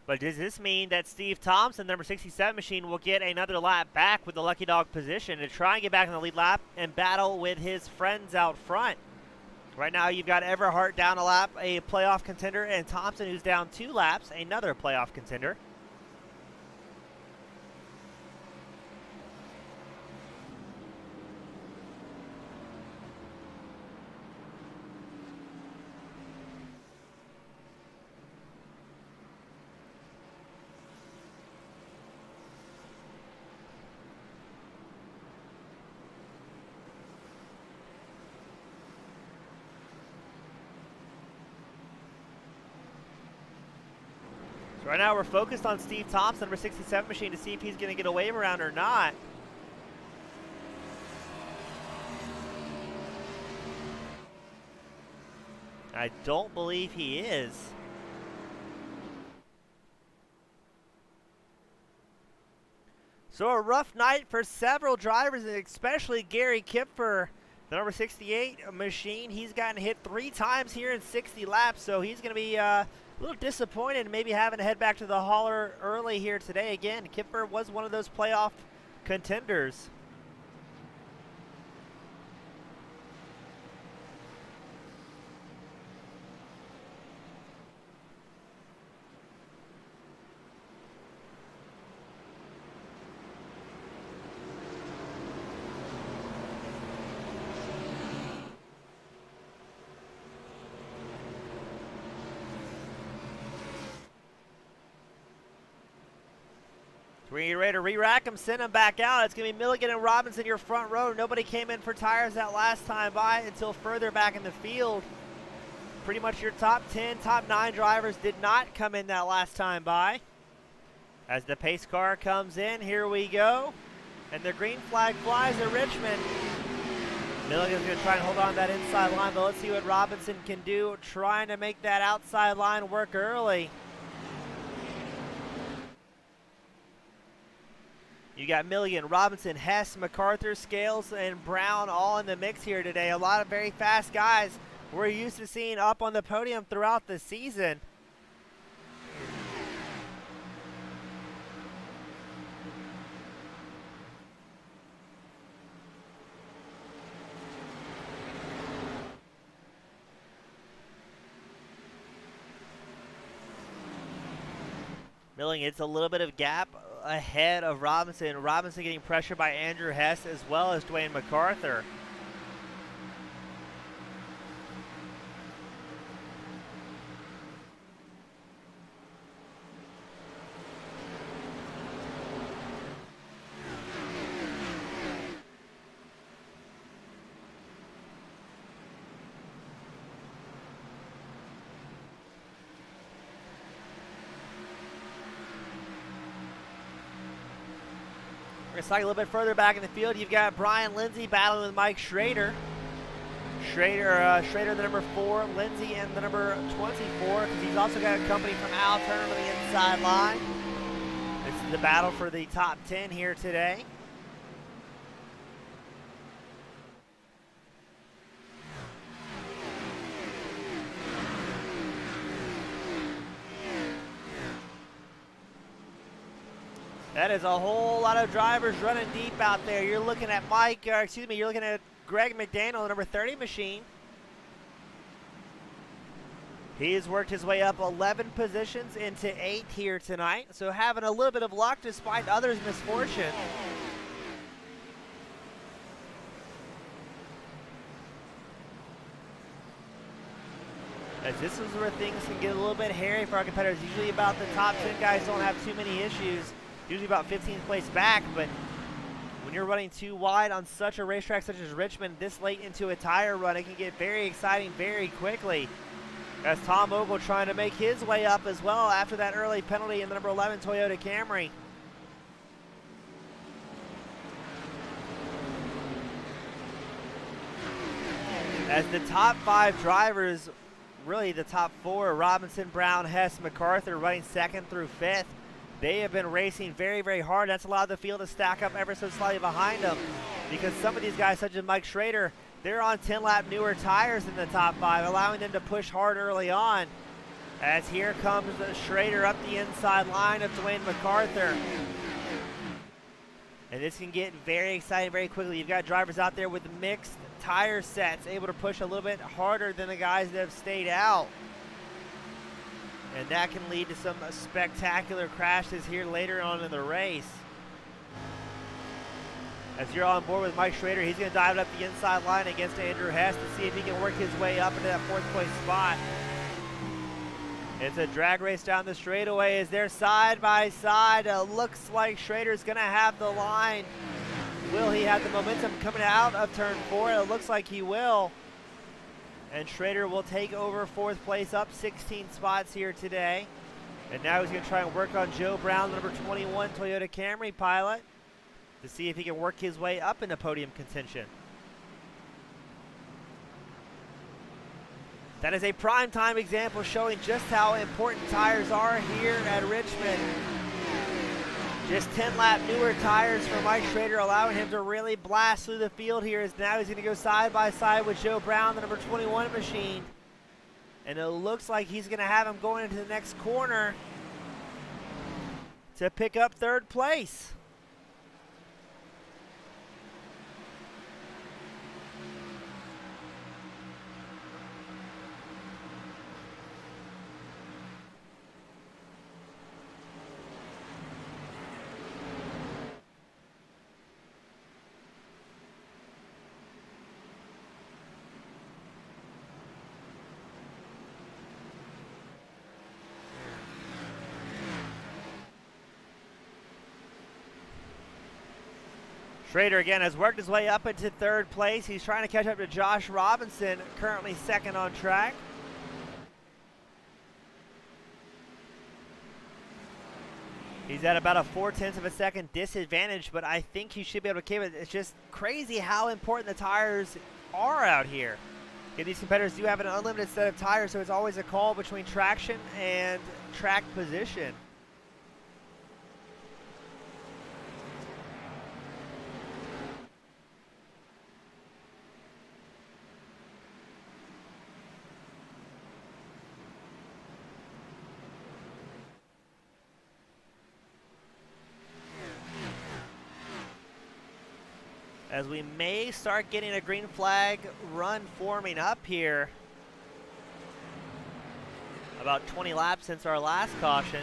But does this mean that Steve Thompson, number 67 machine, will get another lap back with the lucky dog position to try and get back in the lead lap and battle with his friends out front? Right now you've got Everhart down a lap, a playoff contender, and Thompson, who's down 2 laps, another playoff contender. Right now we're focused on Steve Thompson, number 67 machine, to see if he's going to get a wave around or not. I don't believe he is. So a rough night for several drivers, and especially Gary Kipfer, the number 68 machine. He's gotten hit 3 times here in 60 laps, so he's going to be a little disappointed, maybe having to head back to the hauler early here today. Again, Kipfer was one of those playoff contenders. We're going to get ready to re-rack them, send them back out. It's going to be Milligan and Robinson, your front row. Nobody came in for tires that last time by until further back in the field. Pretty much your top 10, top 9 drivers did not come in that last time by. As the pace car comes in, here we go. And the green flag flies at Richmond. Milligan's going to try and hold on to that inside line, but let's see what Robinson can do, trying to make that outside line work early. You got Milligan, Robinson, Hess, MacArthur, Scales, and Brown all in the mix here today. A lot of very fast guys we're used to seeing up on the podium throughout the season. Milligan, it's a little bit of gap ahead of Robinson. Robinson getting pressured by Andrew Hess as well as Dwayne MacArthur. We're going to cycle a little bit further back in the field. You've got Brian Lindsay battling with Mike Schrader. Schrader the number 4, Lindsay and the number 24, because he's also got a company from Al Turner on the inside line. This is the battle for the top 10 here today. That is a whole lot of drivers running deep out there. You're looking at you're looking at Greg McDaniel, the number 30 machine. He's worked his way up 11 positions into 8 here tonight, so having a little bit of luck despite others' misfortune. As this is where things can get a little bit hairy for our competitors. Usually about the top 10 guys don't have too many issues. Usually about 15th place back, but when you're running too wide on such a racetrack such as Richmond this late into a tire run, it can get very exciting very quickly. As Tom Ogle trying to make his way up as well after that early penalty in the number 11 Toyota Camry. As the top 5 drivers, really the top 4, Robinson, Brown, Hess, MacArthur, running 2nd through 5th. They have been racing very, very hard. That's allowed the field to stack up ever so slightly behind them, because some of these guys, such as Mike Schrader, they're on 10-lap newer tires in the top 5, allowing them to push hard early on. As here comes Schrader up the inside line of Dwayne MacArthur. And this can get very exciting very quickly. You've got drivers out there with mixed tire sets, able to push a little bit harder than the guys that have stayed out. And that can lead to some spectacular crashes here later on in the race. As you're on board with Mike Schrader, he's going to dive up the inside line against Andrew Hess to see if he can work his way up into that 4th place spot. It's a drag race down the straightaway as they're side by side. Looks like Schrader's going to have the line. Will he have the momentum coming out of turn 4? It looks like he will. And Schrader will take over 4th place, up 16 spots here today. And now he's going to try and work on Joe Brown, the number 21 Toyota Camry pilot, to see if he can work his way up into podium contention. That is a prime-time example showing just how important tires are here at Richmond. Just 10-lap newer tires for Mike Schrader, allowing him to really blast through the field here, as now he's going to go side by side with Joe Brown, the number 21 machine. And it looks like he's going to have him going into the next corner to pick up third place. Schrader again has worked his way up into third place. He's trying to catch up to Josh Robinson, currently second on track. He's at about a 0.4 of a second disadvantage, but I think he should be able to keep it. It's just crazy how important the tires are out here. Yeah, these competitors do have an unlimited set of tires, so it's always a call between traction and track position. As we may start getting a green flag run forming up here. About 20 laps since our last caution.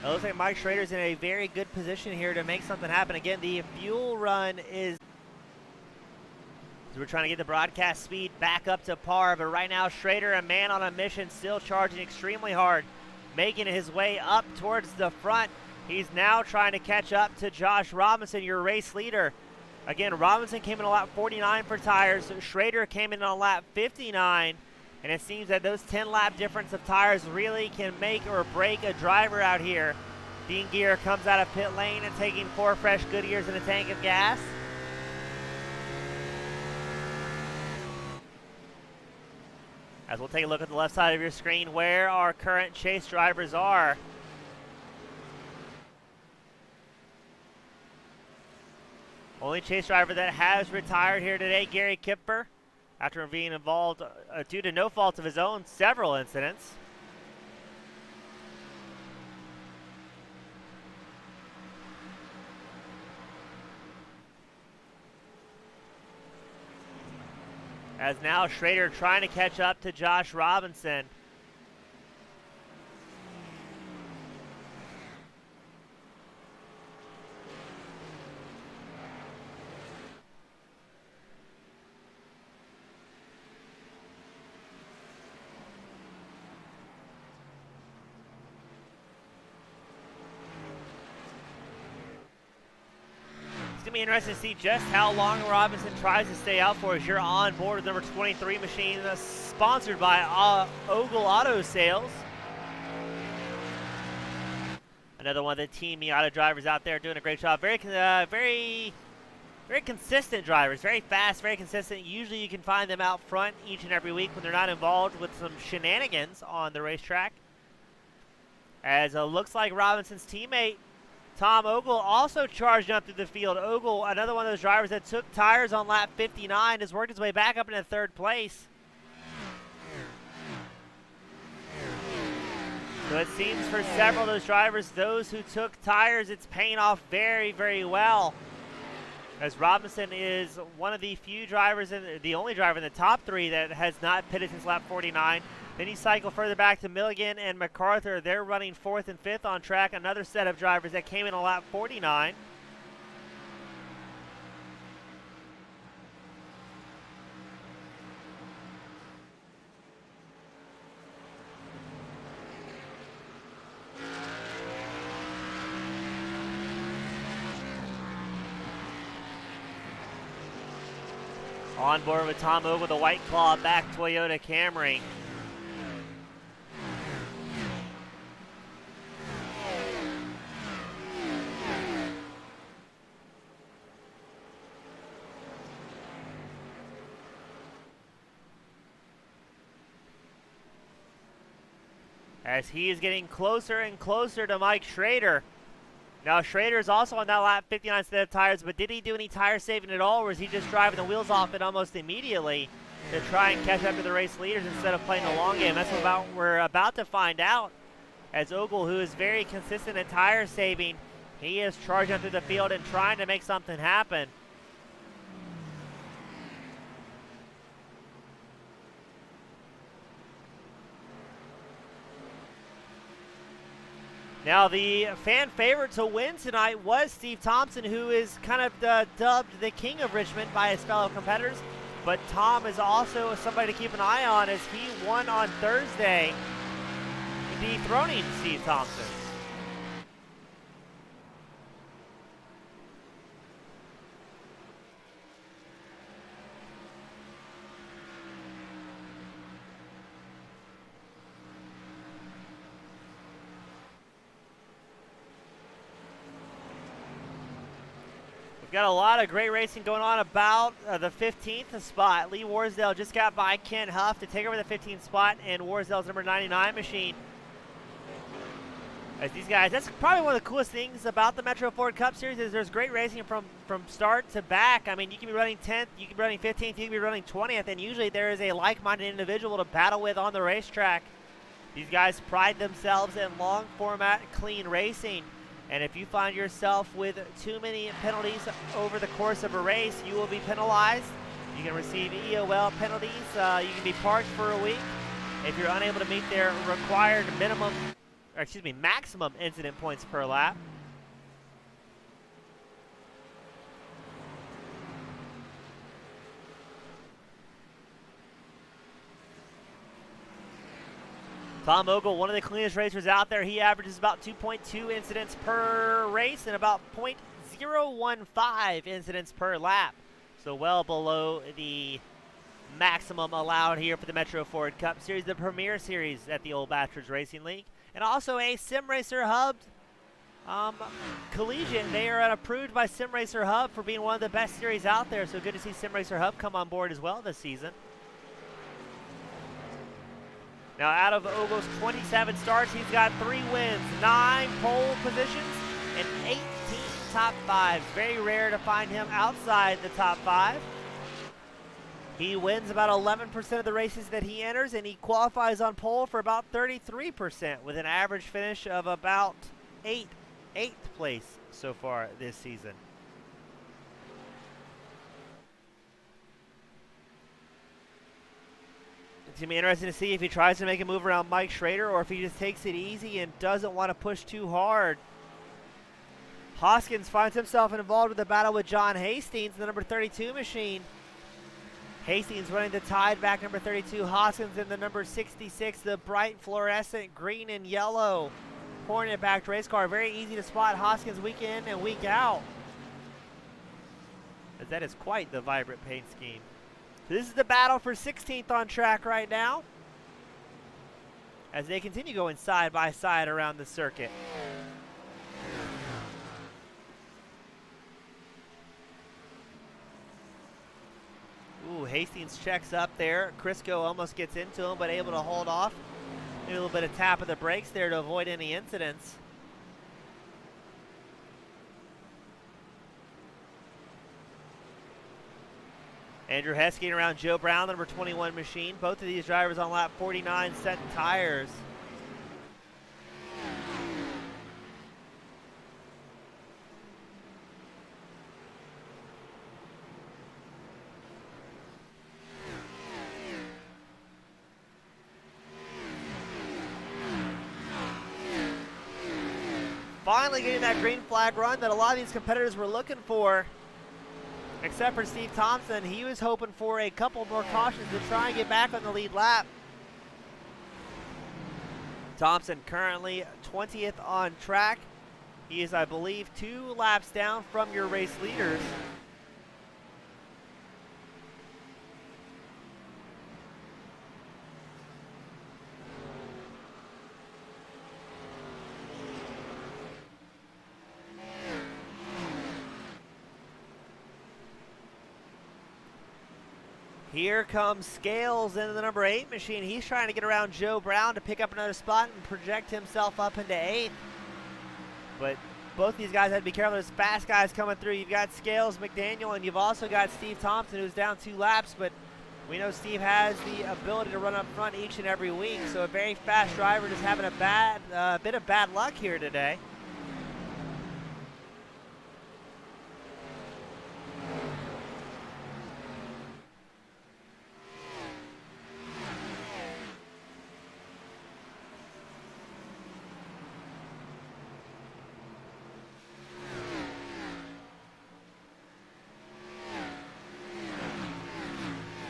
It looks like Mike Schrader's in a very good position here to make something happen. Again, the fuel run is... we're trying to get the broadcast speed back up to par, but right now Schrader, a man on a mission, still charging extremely hard, making his way up towards the front. He's now trying to catch up to Josh Robinson, your race leader. Again, Robinson came in on lap 49 for tires. Schrader came in on lap 59. And it seems that those 10-lap difference of tires really can make or break a driver out here. Dean Gear comes out of pit lane and taking 4 fresh Goodyears and a tank of gas. As we'll take a look at the left side of your screen where our current chase drivers are. Only chase driver that has retired here today, Gary Kipper, after being involved, due to no fault of his own, several incidents. As now Schrader trying to catch up to Josh Robinson. It's going to be interesting to see just how long Robinson tries to stay out for as you're on board with number 23 machine, sponsored by Ogle Auto Sales. Another one of the Team Miata drivers out there doing a great job. Very consistent drivers, very fast, very consistent. Usually you can find them out front each and every week when they're not involved with some shenanigans on the racetrack. As it looks like Robinson's teammate, Tom Ogle, also charged up through the field. Ogle, another one of those drivers that took tires on lap 59, has worked his way back up into third place. So it seems for several of those drivers, those who took tires, it's paying off very, very well. As Robinson is one of the few drivers, the only driver in the top 3 that has not pitted since lap 49. Then you cycle further back to Milligan and MacArthur. They're running 4th and 5th on track. Another set of drivers that came in on lap 49. On board with Tom Ogle with a White Claw back Toyota Camry. as he is getting closer and closer to Mike Schrader. Now, Schrader is also on that lap, 59 set of tires, but did he do any tire saving at all, or was he just driving the wheels off it almost immediately to try and catch up to the race leaders instead of playing the long game? That's what we're about to find out, as Ogle, who is very consistent at tire saving, he is charging through the field and trying to make something happen. Now, the fan favorite to win tonight was Steve Thompson, who is kind of dubbed the king of Richmond by his fellow competitors. But Tom is also somebody to keep an eye on, as he won on Thursday, dethroning Steve Thompson. Got a lot of great racing going on about the 15th spot. Lee Warsdale just got by Ken Huff to take over the 15th spot in Warsdale's number 99 machine. As these guys, that's probably one of the coolest things about the Metro Ford Cup Series, is there's great racing from start to back. I mean, you can be running 10th, you can be running 15th, you can be running 20th, and usually there is a like-minded individual to battle with on the racetrack. These guys pride themselves in long format, clean racing. And if you find yourself with too many penalties over the course of a race, you will be penalized. You can receive EOL penalties. You can be parked for a week if you're unable to meet their required maximum incident points per lap. Tom Ogle, one of the cleanest racers out there. He averages about 2.2 incidents per race and about 0.015 incidents per lap. So well below the maximum allowed here for the Metro Ford Cup Series, the Premier Series at the Old Bachelors Racing League. And also a Sim Racer Hub collegiate. They are approved by Sim Racer Hub for being one of the best series out there. So good to see Sim Racer Hub come on board as well this season. Now, out of Ogle's 27 starts, he's got 3 wins, 9 pole positions, and 18 top 5s. Very rare to find him outside the top 5. He wins about 11% of the races that he enters, and he qualifies on pole for about 33%, with an average finish of about 8th place so far this season. It's going to be interesting to see if he tries to make a move around Mike Schrader or if he just takes it easy and doesn't want to push too hard. Hoskins finds himself involved with the battle with John Hastings, the number 32 machine. Hastings running the Tide back number 32. Hoskins in the number 66, the bright fluorescent green and yellow Hornet-backed race car. Very easy to spot Hoskins week in and week out, as that is quite the vibrant paint scheme. So this is the battle for 16th on track right now, as they continue going side by side around the circuit. Ooh, Hastings checks up there. Crisco almost gets into him, but able to hold off. Maybe a little bit of tap of the brakes there to avoid any incidents. Andrew Hess getting around Joe Brown, the number 21 machine. Both of these drivers on lap 49 set tires. Finally getting that green flag run that a lot of these competitors were looking for. Except for Steve Thompson, he was hoping for a couple more cautions to try and get back on the lead lap. Thompson currently 20th on track. He is, I believe, 2 laps down from your race leaders. Here comes Scales into the number 8 machine. He's trying to get around Joe Brown to pick up another spot and project himself up into 8th. But both these guys had to be careful. There's fast guys coming through. You've got Scales, McDaniel, and you've also got Steve Thompson, who's down 2 laps. But we know Steve has the ability to run up front each and every week. So a very fast driver just having a bit of bad luck here today.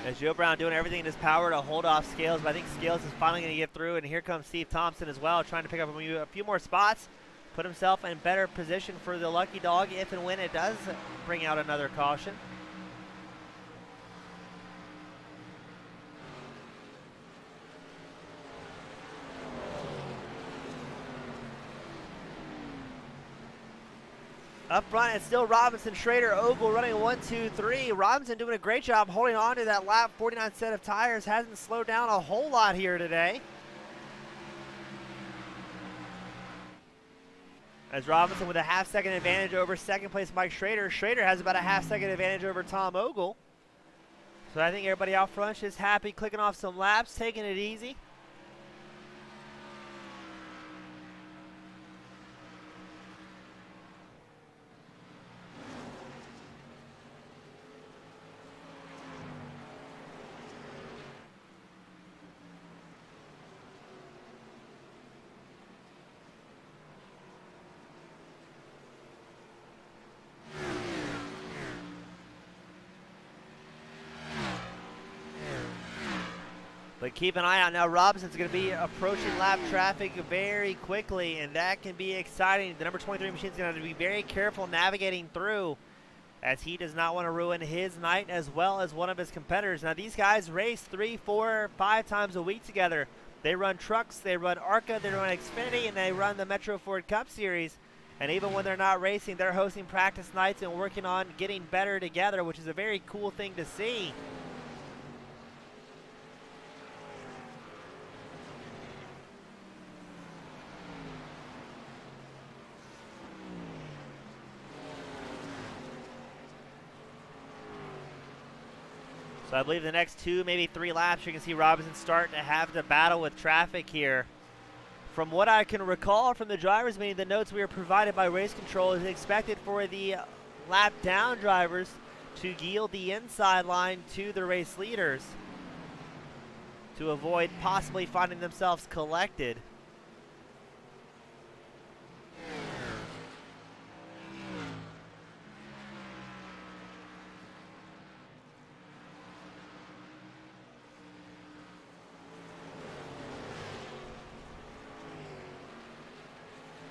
As Joe Brown doing everything in his power to hold off Scales, but I think Scales is finally going to get through, and here comes Steve Thompson as well, trying to pick up a few more spots, put himself in better position for the lucky dog if and when it does bring out another caution. Up front, it's still Robinson, Schrader, Ogle running 1, 2, 3. Robinson doing a great job holding on to that lap 49 set of tires. Hasn't slowed down a whole lot here today. As Robinson with a half-second advantage over second place Mike Schrader. Schrader has about a half-second advantage over Tom Ogle. So I think everybody out front is happy, clicking off some laps, taking it easy. But keep an eye out now. Robinson's going to be approaching lap traffic very quickly, and that can be exciting. The number 23 machine is going to have to be very careful navigating through, as he does not want to ruin his night as well as one of his competitors. Now, these guys race 3, 4, 5 times a week together. They run trucks, they run ARCA, they run Xfinity, and they run the Metro Ford Cup Series. And even when they're not racing, they're hosting practice nights and working on getting better together, which is a very cool thing to see. So I believe the next 2, maybe 3 laps, you can see Robinson starting to have to battle with traffic here. From what I can recall from the drivers' meeting, the notes we were provided by Race Control is expected for the lap down drivers to yield the inside line to the race leaders to avoid possibly finding themselves collected.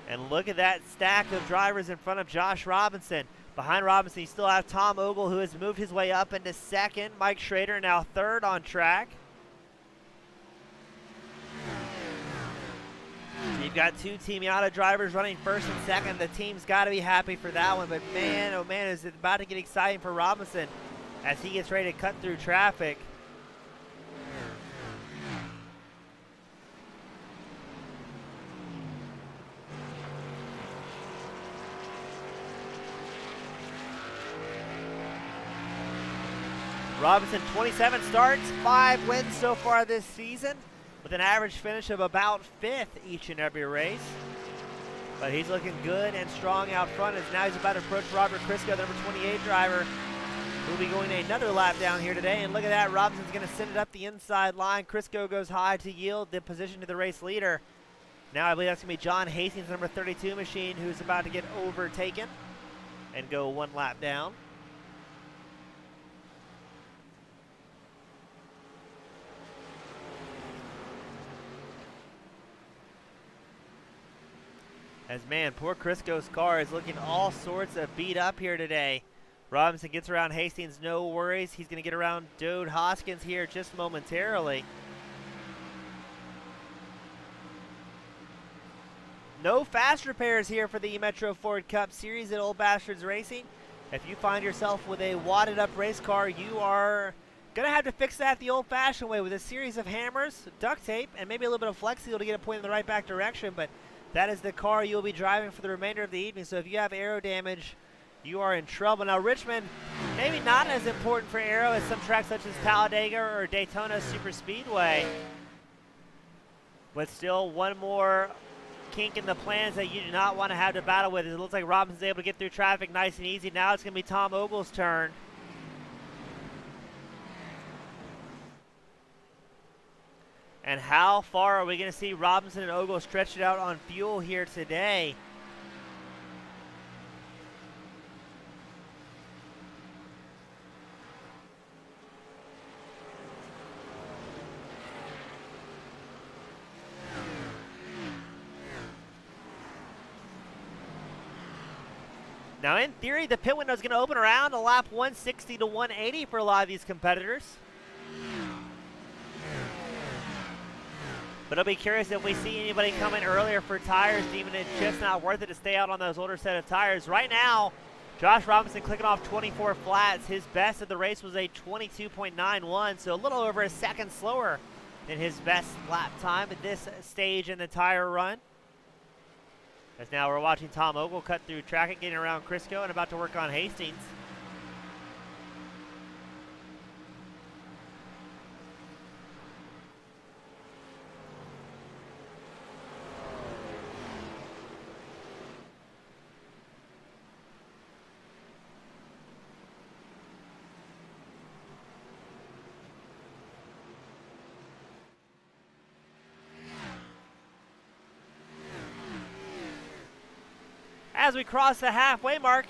And look at that stack of drivers in front of Josh Robinson. Behind Robinson, you still have Tom Ogle, who has moved his way up into second. Mike Schrader now third on track. So you've got 2 Team Yada drivers running first and second. The team's got to be happy for that one. But man, oh man, is it about to get exciting for Robinson as he gets ready to cut through traffic. Robinson, 27 starts, 5 wins so far this season, with an average finish of about 5th each and every race. But he's looking good and strong out front, as now he's about to approach Robert Crisco, the number 28 driver, who will be going another lap down here today. And look at that, Robinson's going to send it up the inside line. Crisco goes high to yield the position to the race leader. Now I believe that's going to be John Hastings, number 32 machine, who's about to get overtaken and go 1 lap down. As man, poor Crisco's car is looking all sorts of beat up here today. Robinson gets around Hastings, no worries. He's going to get around Dode Hoskins here just momentarily. No fast repairs here for the Metro Ford Cup Series at Old Bastards Racing. If you find yourself with a wadded up race car, you are Gonna have to fix that the old-fashioned way with a series of hammers, duct tape, and maybe a little bit of Flex Seal to get it pointed in the right back direction, but that is the car you'll be driving for the remainder of the evening, so if you have aero damage, you are in trouble. Now Richmond, maybe not as important for aero as some tracks such as Talladega or Daytona Superspeedway, but still one more kink in the plans that you do not want to have to battle with. It looks like Robinson's able to get through traffic nice and easy. Now it's going to be Tom Ogle's turn. And how far are we going to see Robinson and Ogle stretch it out on fuel here today? Now, in theory, the pit window is going to open around a lap 160 to 180 for a lot of these competitors. But I'll be curious if we see anybody come in earlier for tires, even if it's just not worth it to stay out on those older set of tires. Right now, Josh Robinson clicking off 24 flats. His best of the race was a 22.91, so a little over a second slower than his best lap time at this stage in the tire run. As now we're watching Tom Ogle cut through traffic, getting around Crisco and about to work on Hastings. As we cross the halfway mark,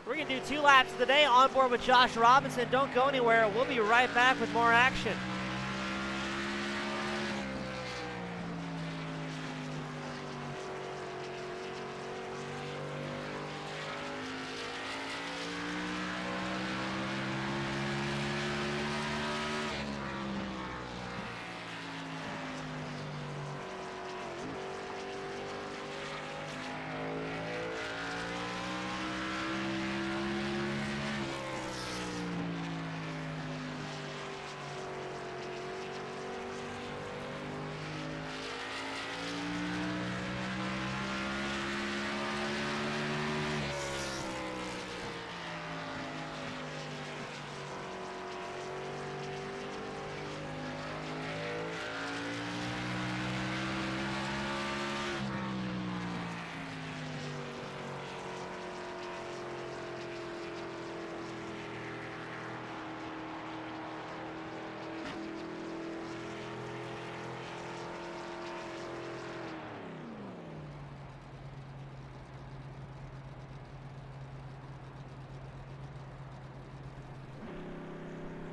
we're going to do 2 laps of the day on board with Josh Robinson. Don't go anywhere. We'll be right back with more action.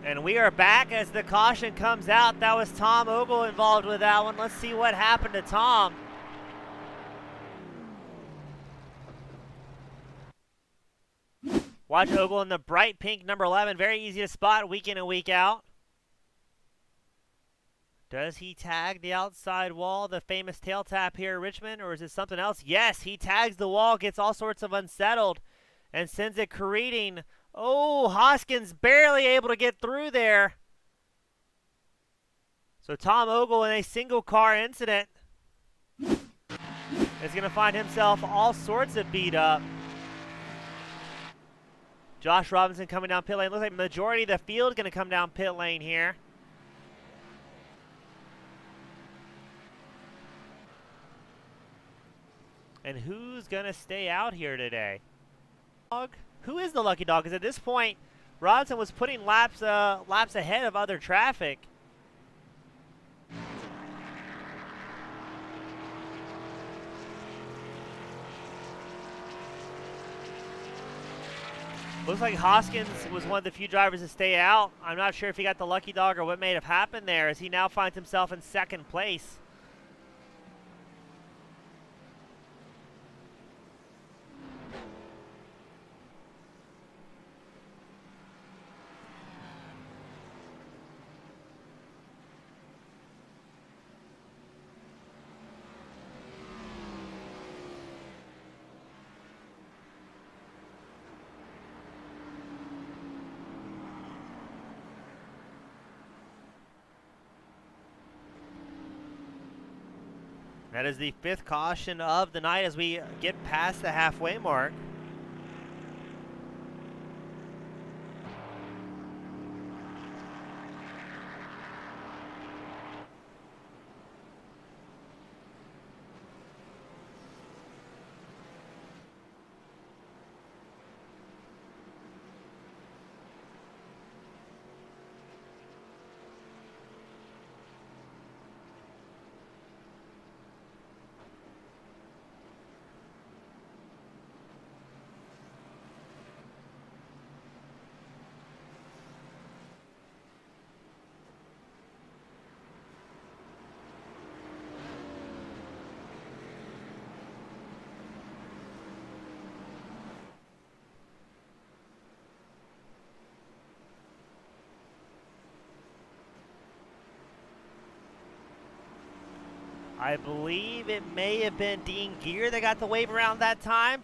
And we are back as the caution comes out. That was Tom Ogle involved with that one. Let's see what happened to Tom. Watch Ogle in the bright pink number 11. Very easy to spot week in and week out. Does he tag the outside wall, the famous tail tap here at Richmond, or is it something else? Yes, he tags the wall, gets all sorts of unsettled, and sends it careening. Oh, Hoskins barely able to get through there. So Tom Ogle in a single car incident is going to find himself all sorts of beat up. Josh Robinson coming down pit lane. Looks like the majority of the field is going to come down pit lane here. And who's going to stay out here today? Who is the lucky dog? Because at this point, Robinson was putting laps ahead of other traffic. Looks like Hoskins was one of the few drivers to stay out. I'm not sure if he got the lucky dog or what may have happened there, as he now finds himself in second place. That is the 5th caution of the night as we get past the halfway mark. I believe it may have been Dean Gear that got the wave around that time.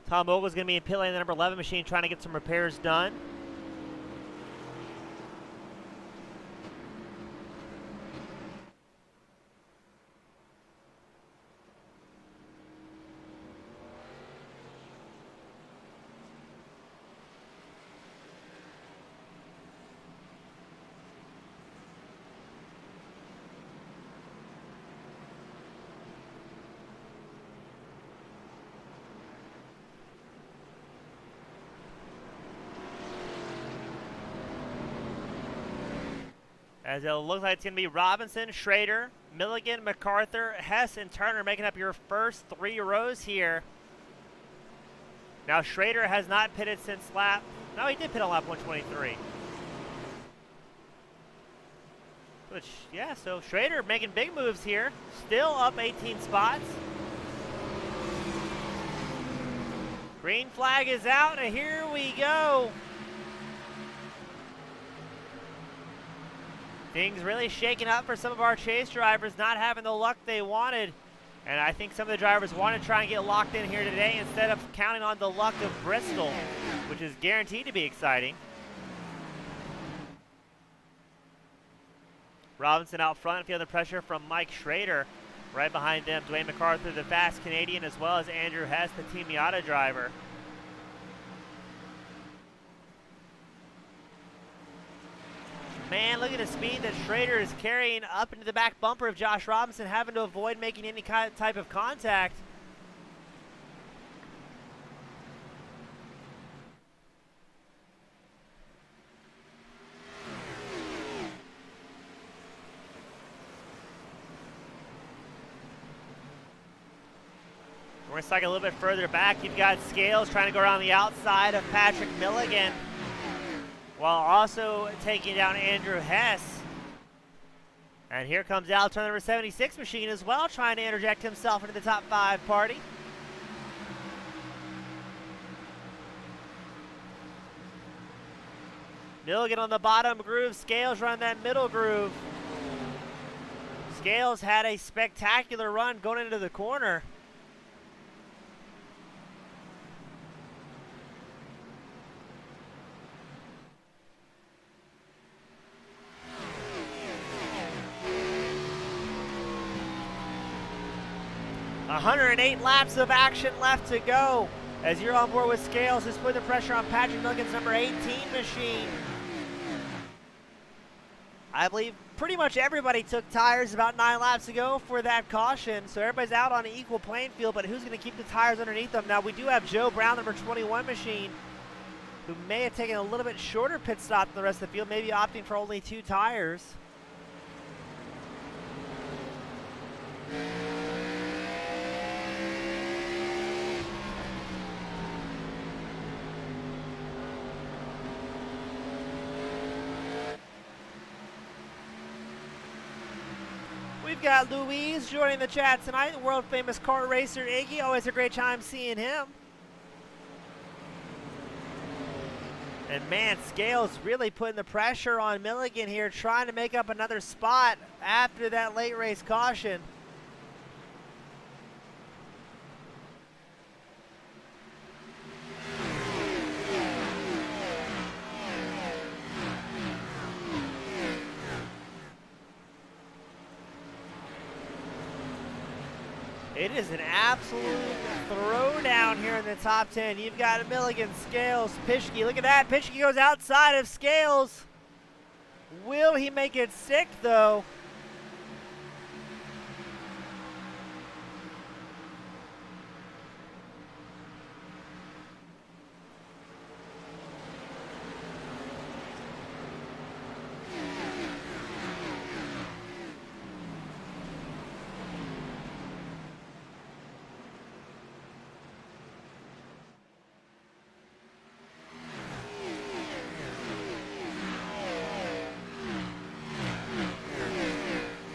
Tom Ogle's going to be in pit lane, the number 11 machine, trying to get some repairs done. As it'll look like it's going to be Robinson, Schrader, Milligan, MacArthur, Hess, and Turner making up your first 3 rows here. Now Schrader has not pitted since lap. No, he did pit on lap 123. Which, yeah, so Schrader making big moves here. Still up 18 spots. Green flag is out, and here we go. Things really shaking up for some of our chase drivers, not having the luck they wanted. And I think some of the drivers want to try and get locked in here today instead of counting on the luck of Bristol, which is guaranteed to be exciting. Robinson out front, feeling the pressure from Mike Schrader. Right behind them, Dwayne MacArthur, the fast Canadian, as well as Andrew Hess, the Team Miata driver. Man, look at the speed that Schrader is carrying up into the back bumper of Josh Robinson, having to avoid making any type of contact. We're going to cycle a little bit further back. You've got Scales trying to go around the outside of Patrick Milligan, while also taking down Andrew Hess. And here comes Al Turner, number 76 machine as well, trying to interject himself into the top 5 party. Milligan on the bottom groove, Scales running that middle groove. Scales had a spectacular run going into the corner. .108 laps of action left to go as you're on board with Scales, who's putting the pressure on Patrick Milligan's number 18 machine. I believe pretty much everybody took tires about 9 laps ago for that caution, so everybody's out on an equal playing field, but who's going to keep the tires underneath them? Now, we do have Joe Brown, number 21 machine, who may have taken a little bit shorter pit stop than the rest of the field, maybe opting for only 2 tires. We've got Louise joining the chat tonight, world famous kart racer Iggy. Always a great time seeing him. And man, Scales really putting the pressure on Milligan here, trying to make up another spot after that late race caution. It is an absolute throwdown here in the top 10. You've got Milligan, Scales, Pischke. Look at that. Pischke goes outside of Scales. Will he make it stick, though?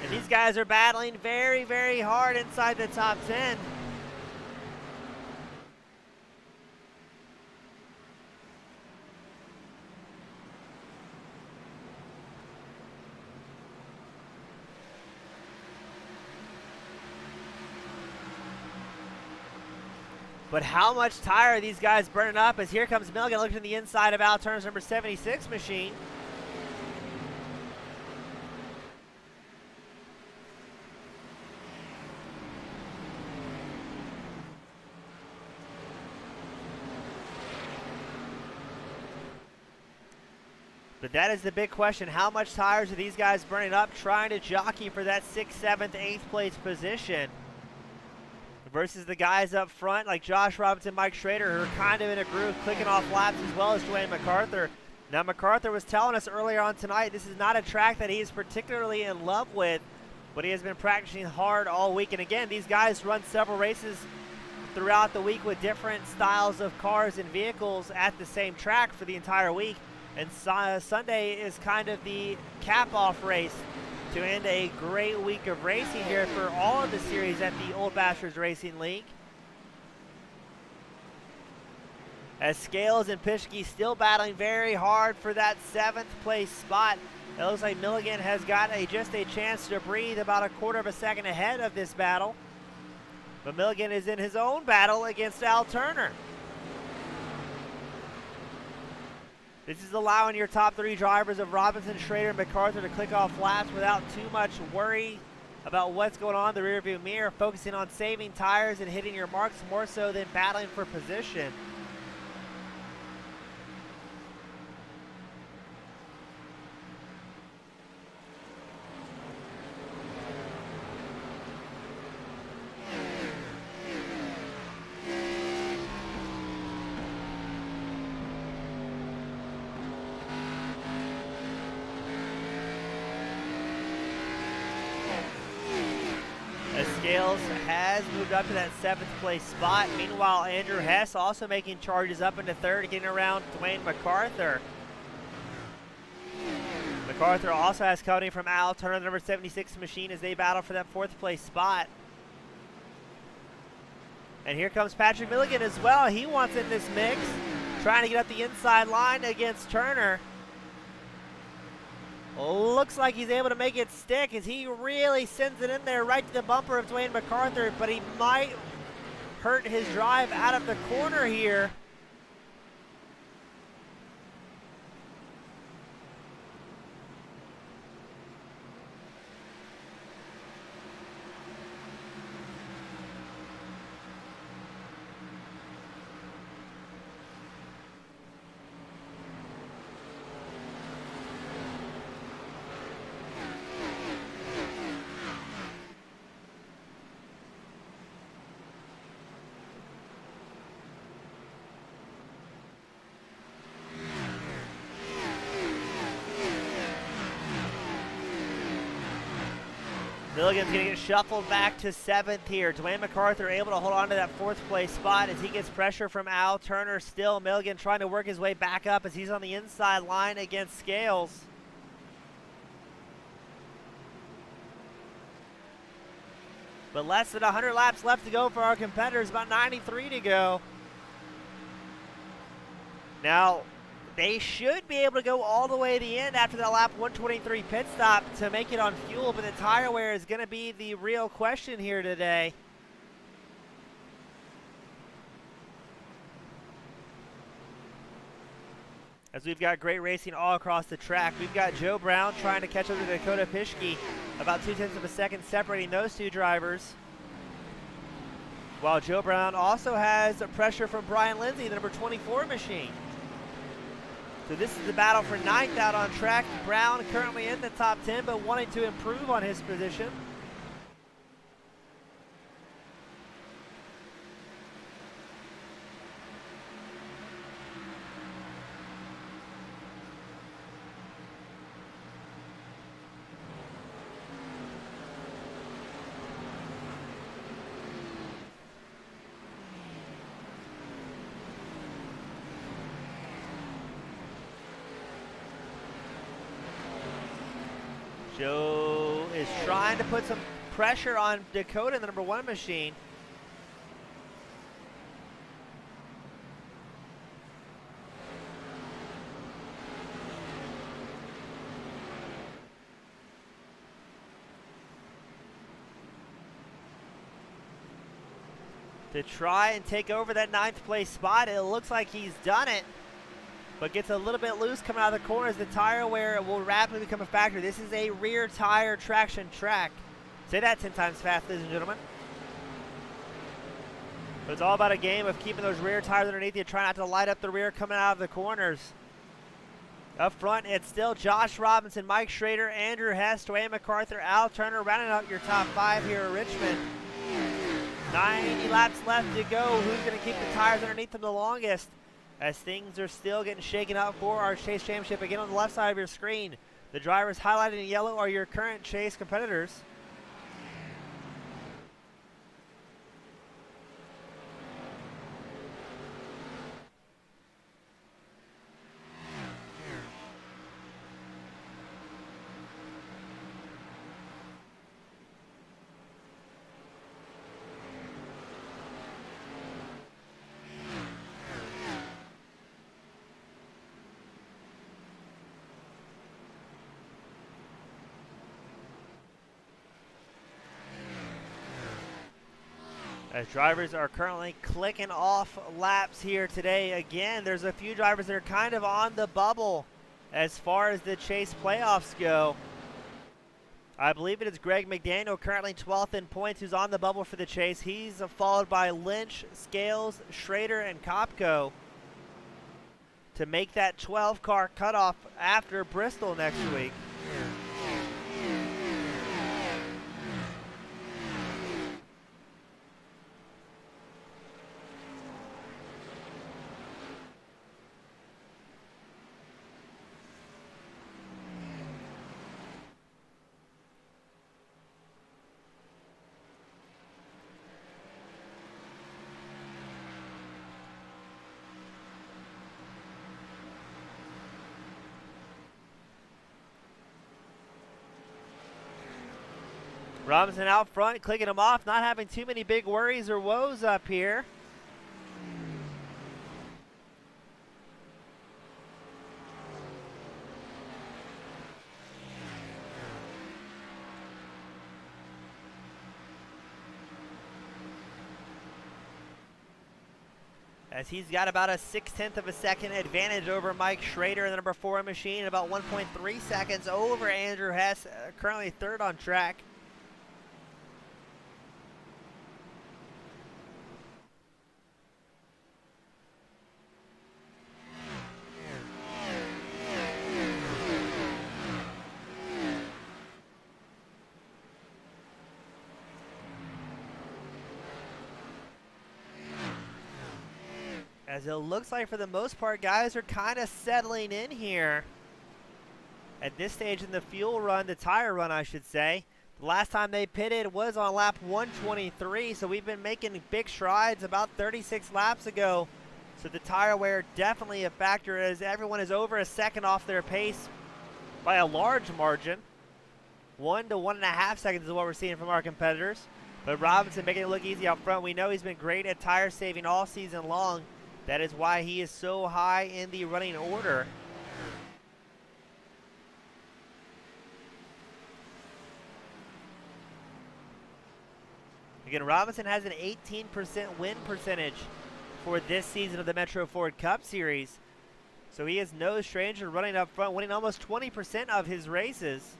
These guys are battling very, very hard inside the top 10. But how much tire are these guys burning up as here comes Milligan looking to the inside of Al Turner's number 76 machine. But that is the big question. How much tires are these guys burning up trying to jockey for that 6th, 7th, 8th place position? Versus the guys up front like Josh Robinson, Mike Schrader, who are kind of in a groove, clicking off laps, as well as Dwayne MacArthur. Now, MacArthur was telling us earlier on tonight this is not a track that he is particularly in love with, but he has been practicing hard all week. And again, these guys run several races throughout the week with different styles of cars and vehicles at the same track for the entire week. And Sunday is kind of the cap-off race to end a great week of racing here for all of the series at the Old Bastards Racing League. As Scales and Pischke still battling very hard for that 7th place spot. It looks like Milligan has got just a chance to breathe about a quarter of a second ahead of this battle. But Milligan is in his own battle against Al Turner. This is allowing your top 3 drivers of Robinson, Schrader, and MacArthur to click off laps without too much worry about what's going on in the rearview mirror, focusing on saving tires and hitting your marks more so than battling for position. Scales has moved up to that 7th place spot. Meanwhile, Andrew Hess also making charges up into 3rd, getting around Dwayne MacArthur. MacArthur also has company from Al Turner, the number 76 machine, as they battle for that 4th place spot. And here comes Patrick Milligan as well. He wants in this mix, trying to get up the inside line against Turner. Looks like he's able to make it stick as he really sends it in there right to the bumper of Dwayne MacArthur, but he might hurt his drive out of the corner here. Milligan's going to get shuffled back to 7th here. Dwayne MacArthur able to hold on to that 4th place spot as he gets pressure from Al Turner still. Milligan trying to work his way back up as he's on the inside line against Scales. But less than 100 laps left to go for our competitors, about 93 to go. Now, they should be able to go all the way to the end after that lap 123 pit stop to make it on fuel, but the tire wear is going to be the real question here today. As we've got great racing all across the track. We've got Joe Brown trying to catch up to Dakota Pischke, about 0.2 of a second separating those two drivers. while Joe Brown also has pressure from Brian Lindsay, the number 24 machine. So this is the battle for ninth out on track. Brown currently in the top 10, but wanting to improve on his position. Joe is trying to put some pressure on Dakota, the number 1 machine. To try and take over that 9th place spot. It looks like he's done it, but gets a little bit loose coming out of the corners. The tire wear will rapidly become a factor. This is a rear tire traction track. Say that 10 times fast, ladies and gentlemen. But it's all about a game of keeping those rear tires underneath you. Try not to light up the rear coming out of the corners. Up front, it's still Josh Robinson, Mike Schrader, Andrew Hess, Dwayne MacArthur, Al Turner, rounding out your top 5 here at Richmond. 90 laps left to go. Who's going to keep the tires underneath them the longest? As things are still getting shaken up for our Chase Championship. Again, on the left side of your screen, the drivers highlighted in yellow are your current Chase competitors. As drivers are currently clicking off laps here today. Again, there's a few drivers that are kind of on the bubble as far as the Chase playoffs go. I believe it is Greg McDaniel, currently 12th in points, who's on the bubble for the Chase. He's followed by Lynch, Scales, Schrader, and Kopko to make that 12-car cutoff after Bristol next week. Robinson out front, clicking him off, not having too many big worries or woes up here. As he's got about a 0.6 of a second advantage over Mike Schrader in the number 4 machine, and about 1.3 seconds over Andrew Hess, currently 3rd on track. As it looks like for the most part, guys are kind of settling in here at this stage in the fuel run, the tire run, I should say. The last time they pitted was on lap 123, so we've been making big strides about 36 laps ago. So the tire wear definitely a factor, as everyone is over a second off their pace by a large margin. 1 to 1.5 seconds is what we're seeing from our competitors. But Robinson making it look easy out front. We know he's been great at tire saving all season long. That is why he is so high in the running order. Again, Robinson has an 18% win percentage for this season of the Metro Ford Cup Series. So he is no stranger running up front, winning almost 20% of his races.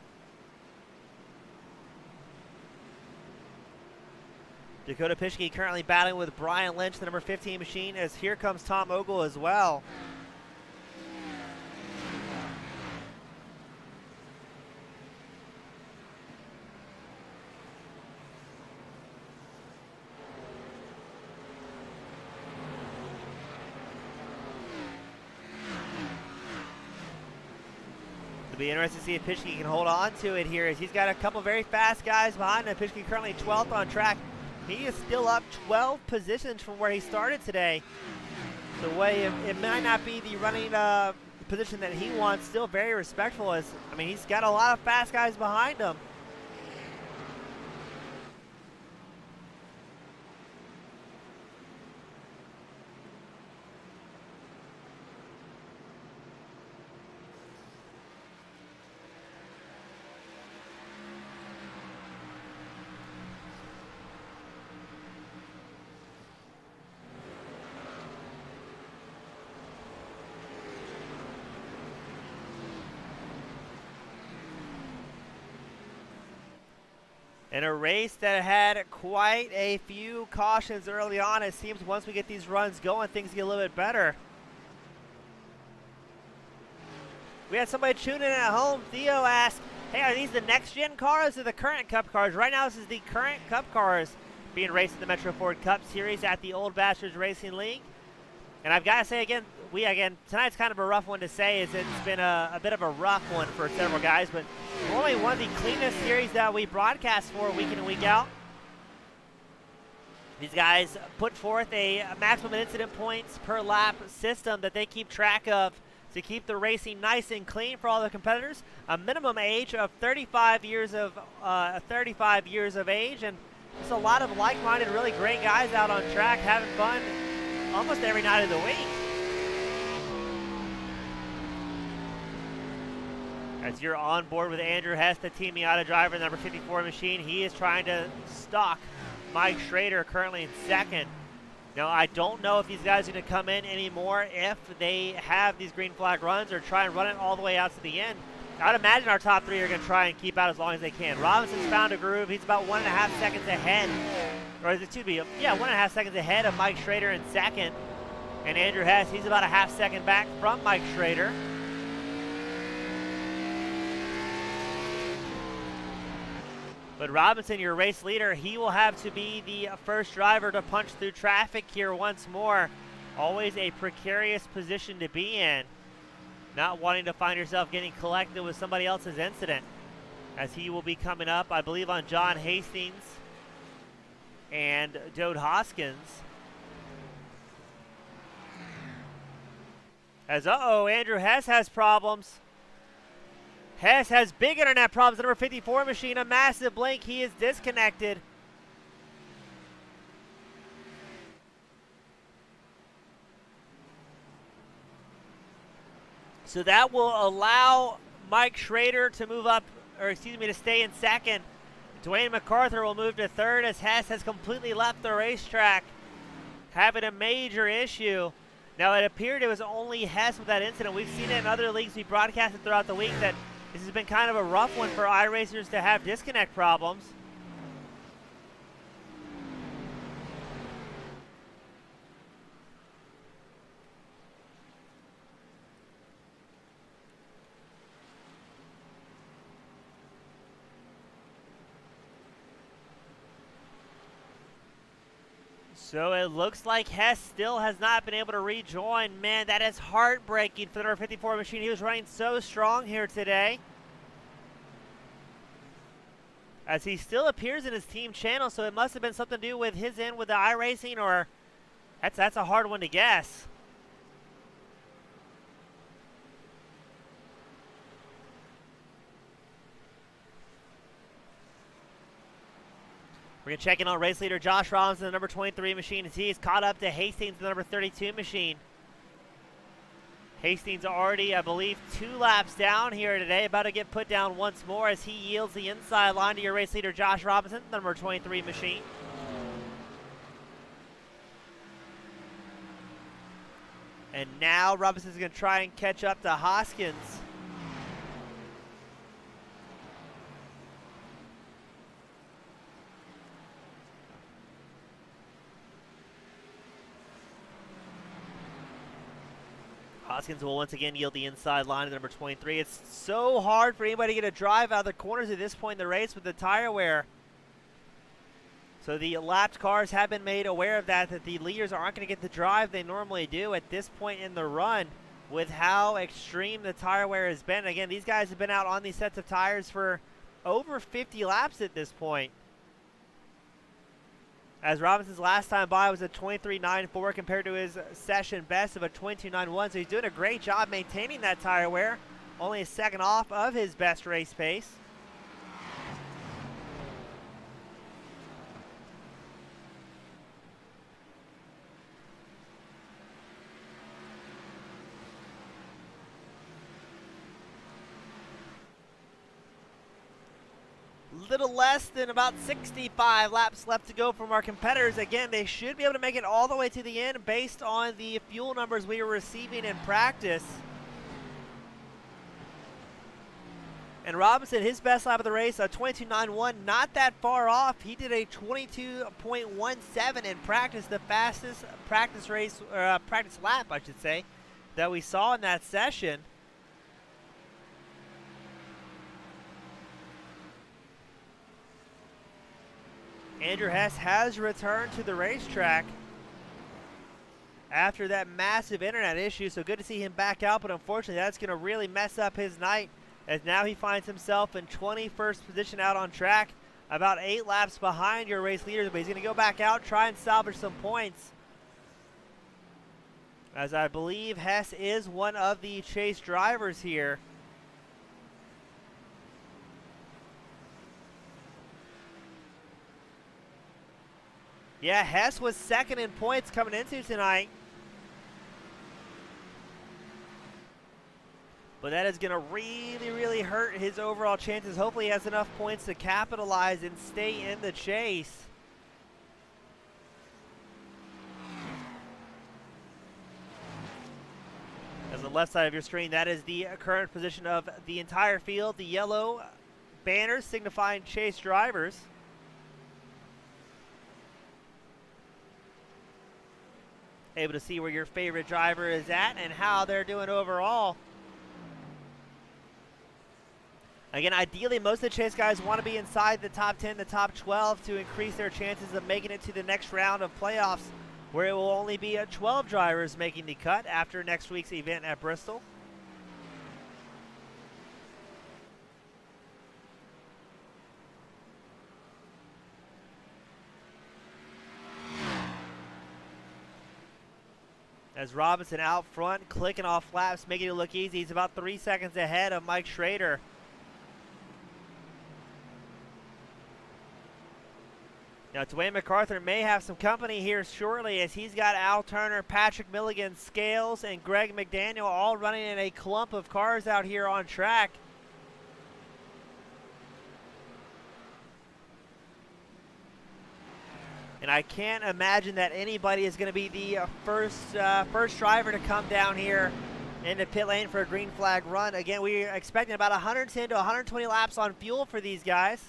Dakota Pischke currently battling with Brian Lynch, the number 15 machine, as here comes Tom Ogle as well. It'll be interesting to see if Pischke can hold on to it here, as he's got a couple very fast guys behind him. Pischke currently 12th on track. He is still up 12 positions from where he started today. The way it might not be the running position that he wants, still very respectful. As I mean, he's got a lot of fast guys behind him. In a race that had quite a few cautions early on, it seems once we get these runs going, things get a little bit better. We had somebody tune in at home. Theo asked, hey, are these the next-gen cars or the current Cup cars? Right now, this is the current Cup cars being raced in the Metro Ford Cup Series at the Old Bastards Racing League. And I've got to say again, tonight's kind of a rough one to say, as it's been a bit of a rough one for several guys, but normally one of the cleanest series that we broadcast for week in and week out. These guys put forth a maximum incident points per lap system that they keep track of to keep the racing nice and clean for all the competitors. A minimum age of 35 years of age, and just a lot of like-minded, really great guys out on track having fun almost every night of the week. As you're on board with Andrew Hess, the Team Miata driver, the number 54 machine, he is trying to stalk Mike Schrader, currently in second. Now, I don't know if these guys are going to come in anymore if they have these green flag runs or try and run it all the way out to the end. I would imagine our top three are going to try and keep out as long as they can. Robinson's found a groove. He's about 1.5 seconds ahead. Or excuse me, yeah, 1.5 seconds ahead of Mike Schrader in second. And Andrew Hess, he's about a half second back from Mike Schrader. But Robinson, your race leader, he will have to be the first driver to punch through traffic here once more. Always a precarious position to be in. Not wanting to find yourself getting collected with somebody else's incident, as he will be coming up, I believe, on John Hastings and Dode Hoskins. As, Andrew Hess has problems. Hess has big internet problems. The number 54 machine, a massive blink. He is disconnected. So that will allow Mike Schrader to move up, or excuse me, to stay in second. Dwayne MacArthur will move to third, as Hess has completely left the racetrack, having a major issue. Now, it appeared it was only Hess with that incident. We've seen it in other leagues we broadcasted throughout the week that this has been kind of a rough one for iRacers to have disconnect problems. So it looks like Hess still has not been able to rejoin. Man, that is heartbreaking for the number 54 machine. He was running so strong here today, as he still appears in his team channel, so it must have been something to do with his end with the iRacing, or that's a hard one to guess. We're going to check in on race leader Josh Robinson, the number 23 machine, as he is caught up to Hastings, the number 32 machine. Hastings already, I believe, 2 laps down here today, about to get put down once more as he yields the inside line to your race leader Josh Robinson, the number 23 machine. And now Robinson's going to try and catch up to Hoskins. Hoskins will once again yield the inside line to number 23. It's so hard for anybody to get a drive out of the corners at this point in the race with the tire wear. So the lapped cars have been made aware of that the leaders aren't going to get the drive they normally do at this point in the run with how extreme the tire wear has been. Again, these guys have been out on these sets of tires for over 50 laps at this point. As Robinson's last time by was a 23.94 compared to his session best of a 22.91, so he's doing a great job maintaining that tire wear, only a second off of his best race pace. Little less than about 65 laps left to go from our competitors. Again, they should be able to make it all the way to the end based on the fuel numbers we were receiving in practice. And Robinson, his best lap of the race, a 22.91, not that far off. He did a 22.17 in practice, the fastest practice lap, I should say, that we saw in that session. Andrew Hess has returned to the racetrack after that massive internet issue, so good to see him back out, but unfortunately that's going to really mess up his night as now he finds himself in 21st position out on track, about 8 laps behind your race leaders, but he's going to go back out, try and salvage some points. As I believe Hess is one of the chase drivers here. Yeah, Hess was second in points coming into tonight. But that is going to really, really hurt his overall chances. Hopefully he has enough points to capitalize and stay in the chase. As the left side of your screen, that is the current position of the entire field. The yellow banners signifying chase drivers. Able to see where your favorite driver is at and how they're doing overall. Again, ideally, most of the chase guys want to be inside the top 10, the top 12 to increase their chances of making it to the next round of playoffs, where it will only be 12 drivers making the cut after next week's event at Bristol. As Robinson out front, clicking off laps, making it look easy. He's about 3 seconds ahead of Mike Schrader. Now, Dwayne MacArthur may have some company here shortly as he's got Al Turner, Patrick Milligan, Scales, and Greg McDaniel all running in a clump of cars out here on track. And I can't imagine that anybody is going to be the first driver to come down here into pit lane for a green flag run. Again, we're expecting about 110 to 120 laps on fuel for these guys.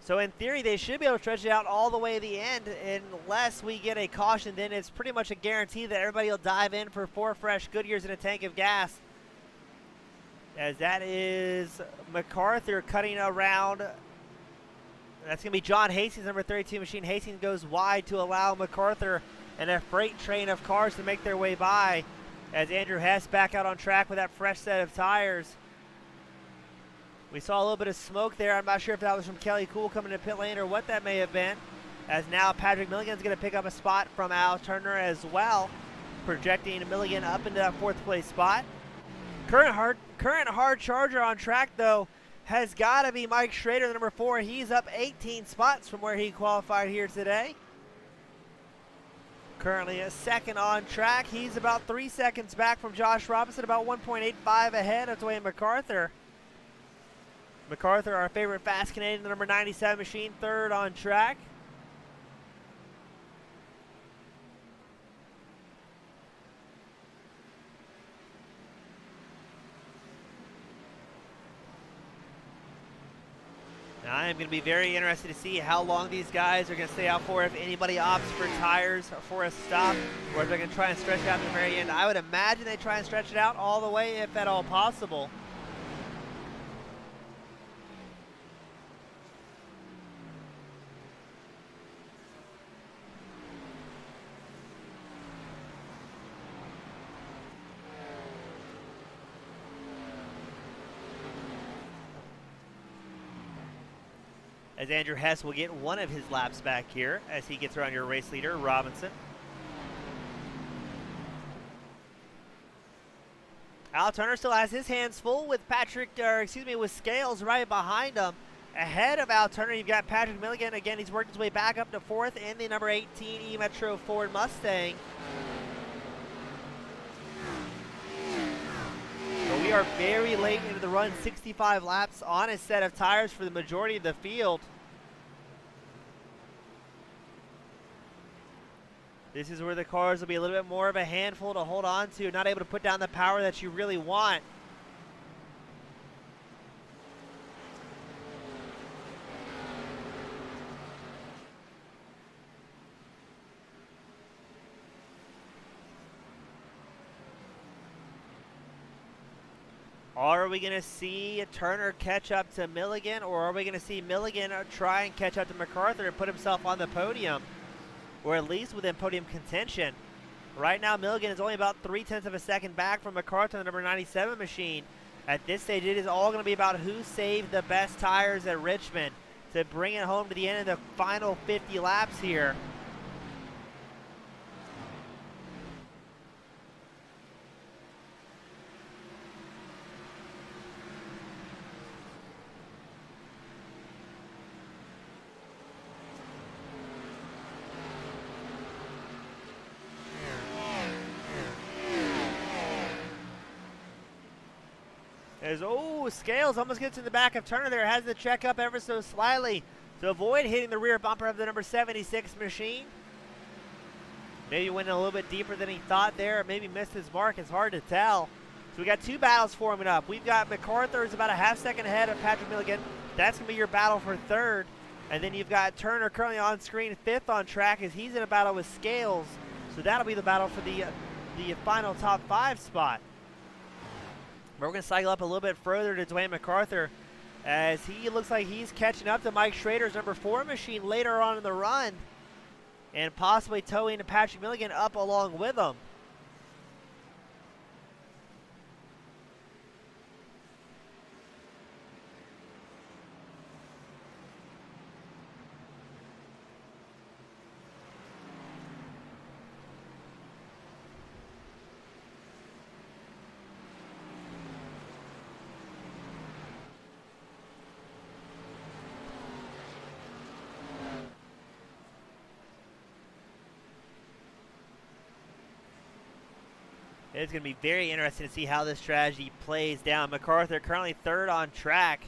So in theory, they should be able to stretch it out all the way to the end unless we get a caution. Then it's pretty much a guarantee that everybody will dive in for 4 fresh Goodyears and a tank of gas. As that is MacArthur cutting around. That's going to be John Hastings, number 32 machine. Hastings goes wide to allow MacArthur and a freight train of cars to make their way by. As Andrew Hess back out on track with that fresh set of tires. We saw a little bit of smoke there. I'm not sure if that was from Kelly Cool coming to pit lane or what that may have been. As now Patrick Milligan's going to pick up a spot from Al Turner as well, projecting Milligan up into that 4th place spot. Current hard charger on track, though, has got to be Mike Schrader, the number 4. He's up 18 spots from where he qualified here today. Currently a second on track. He's about 3 seconds back from Josh Robinson, about 1.85 ahead of Dwayne MacArthur. MacArthur, our favorite fast Canadian, the number 97 machine, 3rd on track. I am going to be very interested to see how long these guys are going to stay out for, if anybody opts for tires for a stop, or if they're going to try and stretch it out to the very end. I would imagine they try and stretch it out all the way if at all possible. As Andrew Hess will get one of his laps back here as he gets around your race leader, Robinson. Al Turner still has his hands full with with Scales right behind him. Ahead of Al Turner, you've got Patrick Milligan. Again, he's worked his way back up to 4th in the number 18 E-Metro Ford Mustang. But we are very late into the run, 65 laps on a set of tires for the majority of the field. This is where the cars will be a little bit more of a handful to hold on to, not able to put down the power that you really want. Are we going to see Turner catch up to Milligan, or are we going to see Milligan try and catch up to MacArthur and put himself on the podium, or at least within podium contention? Right now, Milligan is only about 0.3 of a second back from MacArthur, the number 97 machine. At this stage, it is all going to be about who saved the best tires at Richmond to bring it home to the end of the final 50 laps here. Scales almost gets in the back of Turner there. Has the check up ever so slightly to avoid hitting the rear bumper of the number 76 machine. Maybe went a little bit deeper than he thought there, or maybe missed his mark. It's hard to tell. So we got two battles forming up. We've got MacArthur is about a half second ahead of Patrick Milligan. That's going to be your battle for 3rd. And then you've got Turner currently on screen, 5th on track, as he's in a battle with Scales. So that'll be the battle for the final top 5 spot. We're going to cycle up a little bit further to Dwayne MacArthur, as he looks like he's catching up to Mike Schrader's number 4 machine later on in the run, and possibly towing Patrick Milligan up along with him. It's going to be very interesting to see how this strategy plays down. MacArthur currently 3rd on track.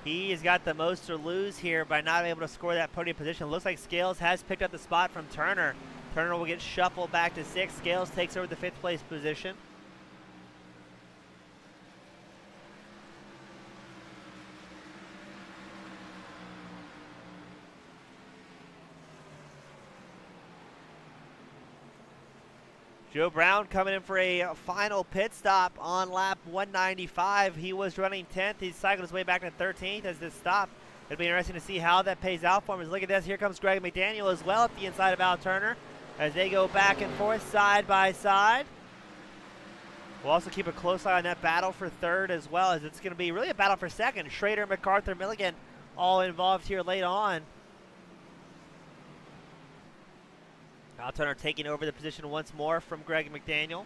He has got the most to lose here by not able to score that podium position. Looks like Scales has picked up the spot from Turner. Turner will get shuffled back to 6th. Scales takes over the 5th place position. Joe Brown coming in for a final pit stop on lap 195. He was running 10th. He's cycled his way back to 13th as this stop. It'll be interesting to see how that pays out for him. Look at this. Here comes Greg McDaniel as well at the inside of Al Turner as they go back and forth side by side. We'll also keep a close eye on that battle for 3rd as well, as it's going to be really a battle for 2nd. Schrader, MacArthur, Milligan all involved here late on. Al Turner taking over the position once more from Greg McDaniel.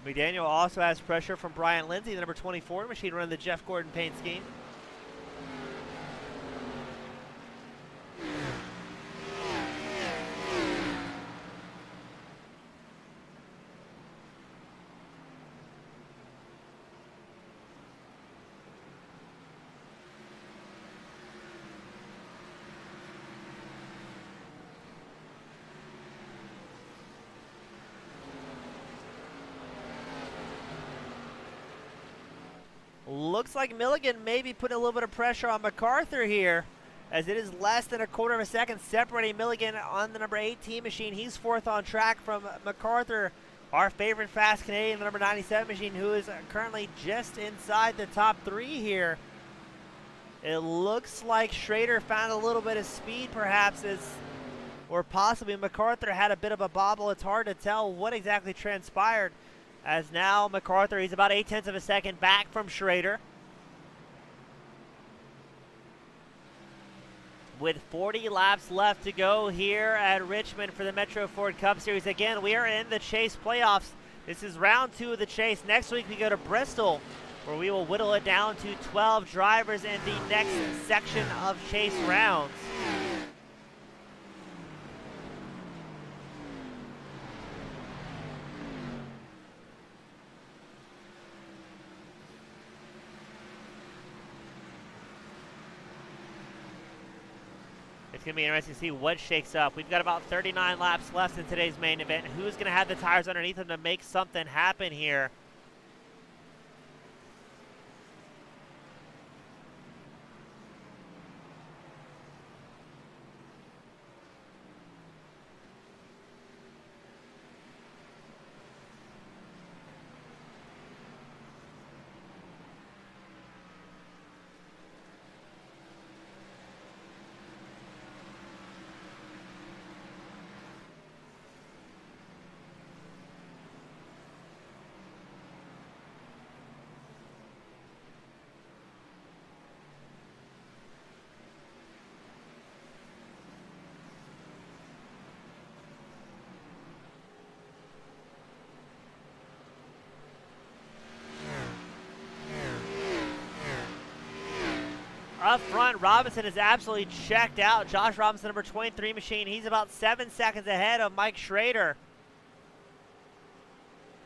McDaniel also has pressure from Brian Lindsay, the number 24 machine running the Jeff Gordon paint scheme. Looks like Milligan may be putting a little bit of pressure on MacArthur here, as it is less than a quarter of a second separating Milligan on the number 18 machine. He's fourth on track from MacArthur, our favorite fast Canadian, the number 97 machine, who is currently just inside the top 3 here. It looks like Schrader found a little bit of speed perhaps, or possibly MacArthur had a bit of a bobble. It's hard to tell what exactly transpired, as now MacArthur, he's about 0.8 of a second back from Schrader. With 40 laps left to go here at Richmond for the Metro Ford Cup Series. Again, we are in the Chase playoffs. This is round 2 of the Chase. Next week we go to Bristol, where we will whittle it down to 12 drivers in the next section of Chase rounds. It's going to be interesting to see what shakes up. We've got about 39 laps left in today's main event. Who's going to have the tires underneath them to make something happen here? Up front, Robinson is absolutely checked out. Josh Robinson, number 23 machine. He's about 7 seconds ahead of Mike Schrader.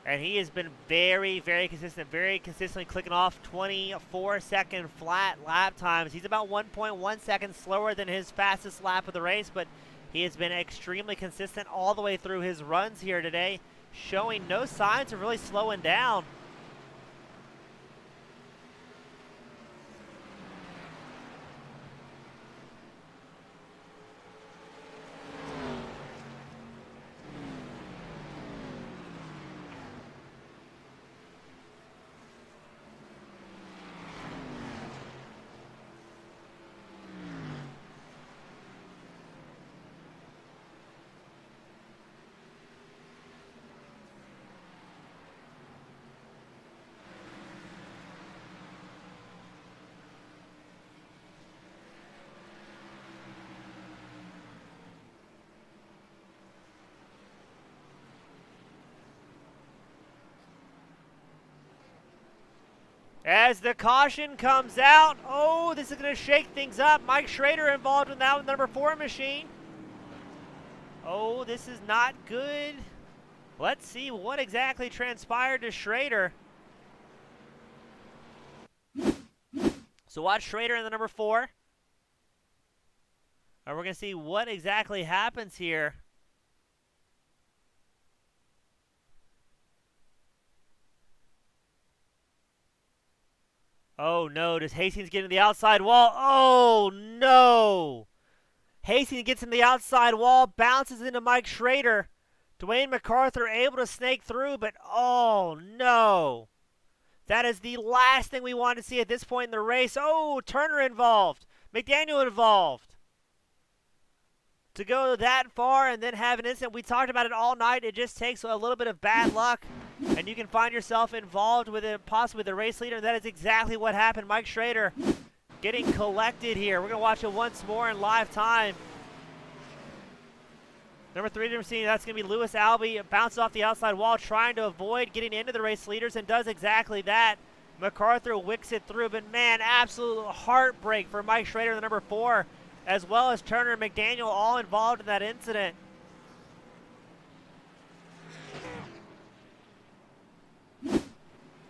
And he has been very, very consistently clicking off 24-second flat lap times. He's about 1.1 seconds slower than his fastest lap of the race, but he has been extremely consistent all the way through his runs here today, showing no signs of really slowing down. As the caution comes out, oh, this is going to shake things up. Mike Schrader involved in that with number 4 machine. Oh, this is not good. Let's see what exactly transpired to Schrader. So watch Schrader in the number 4. And we're going to see what exactly happens here. Oh no, does Hastings get in the outside wall? Oh no! Hastings gets in the outside wall, bounces into Mike Schrader. Dwayne MacArthur able to snake through, but oh no! That is the last thing we want to see at this point in the race. Oh, Turner involved. McDaniel involved. To go that far and then have an incident, we talked about it all night. It just takes a little bit of bad luck, and you can find yourself involved with it, possibly the race leader. And that is exactly what happened. Mike Schrader getting collected here. We're going to watch it once more in live time. Number 3 machine, that's going to be Lewis Albee. Bounces off the outside wall, trying to avoid getting into the race leaders, and does exactly that. MacArthur wicks it through, but man, absolute heartbreak for Mike Schrader, the number 4, as well as Turner and McDaniel, all involved in that incident.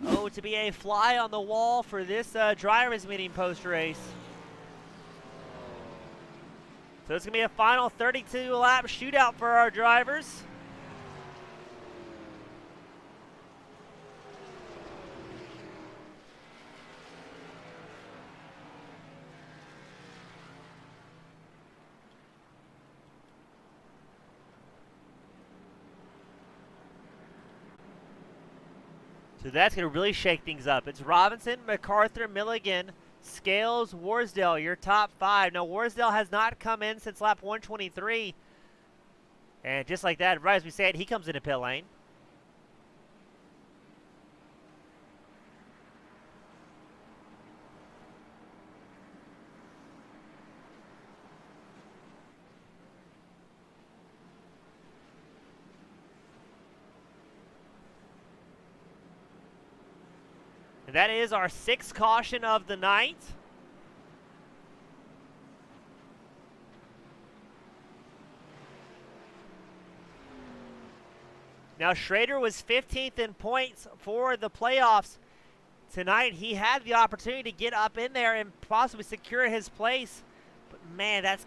Oh, to be a fly on the wall for this drivers meeting post-race. So it's going to be a final 32-lap shootout for our drivers. So that's going to really shake things up. It's Robinson, MacArthur, Milligan, Scales, Warsdale, your top 5. Now, Warsdale has not come in since lap 123. And just like that, right as we say it, he comes into pit lane. And that is our 6th caution of the night. Now, Schrader was 15th in points for the playoffs. Tonight, he had the opportunity to get up in there and possibly secure his place. But, man, that's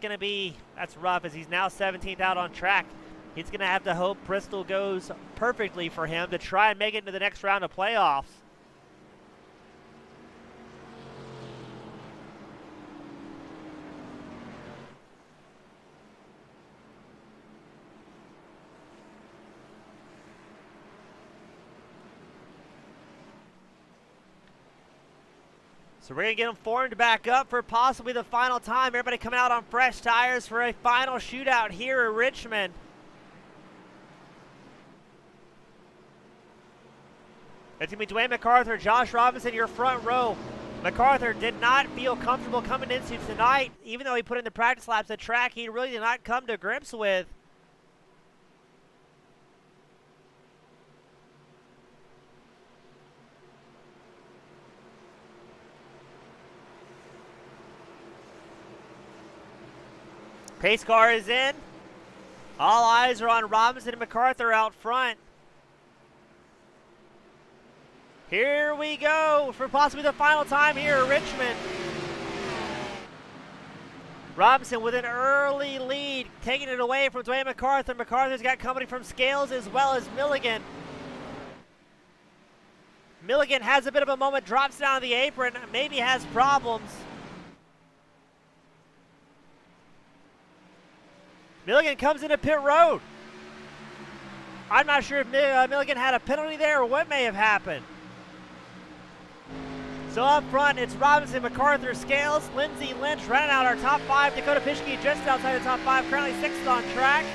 rough as he's now 17th out on track. He's going to have to hope Bristol goes perfectly for him to try and make it into the next round of playoffs. So we're going to get them formed back up for possibly the final time. Everybody coming out on fresh tires for a final shootout here at Richmond. It's going to be Dwayne MacArthur, Josh Robinson, your front row. MacArthur did not feel comfortable coming into tonight. Even though he put in the practice laps at track, he really did not come to grips with. Pace car is in. All eyes are on Robinson and MacArthur out front. Here we go for possibly the final time here at Richmond. Robinson with an early lead, taking it away from Dwayne MacArthur. MacArthur's got company from Scales as well as Milligan. Milligan has a bit of a moment, drops down the apron, maybe has problems. Milligan comes into pit road. I'm not sure if Milligan had a penalty there or what may have happened. So up front, it's Robinson, MacArthur, Scales, Lindsay, Lynch running out our top 5. Dakota Pischke just outside the top 5, currently 6th on track.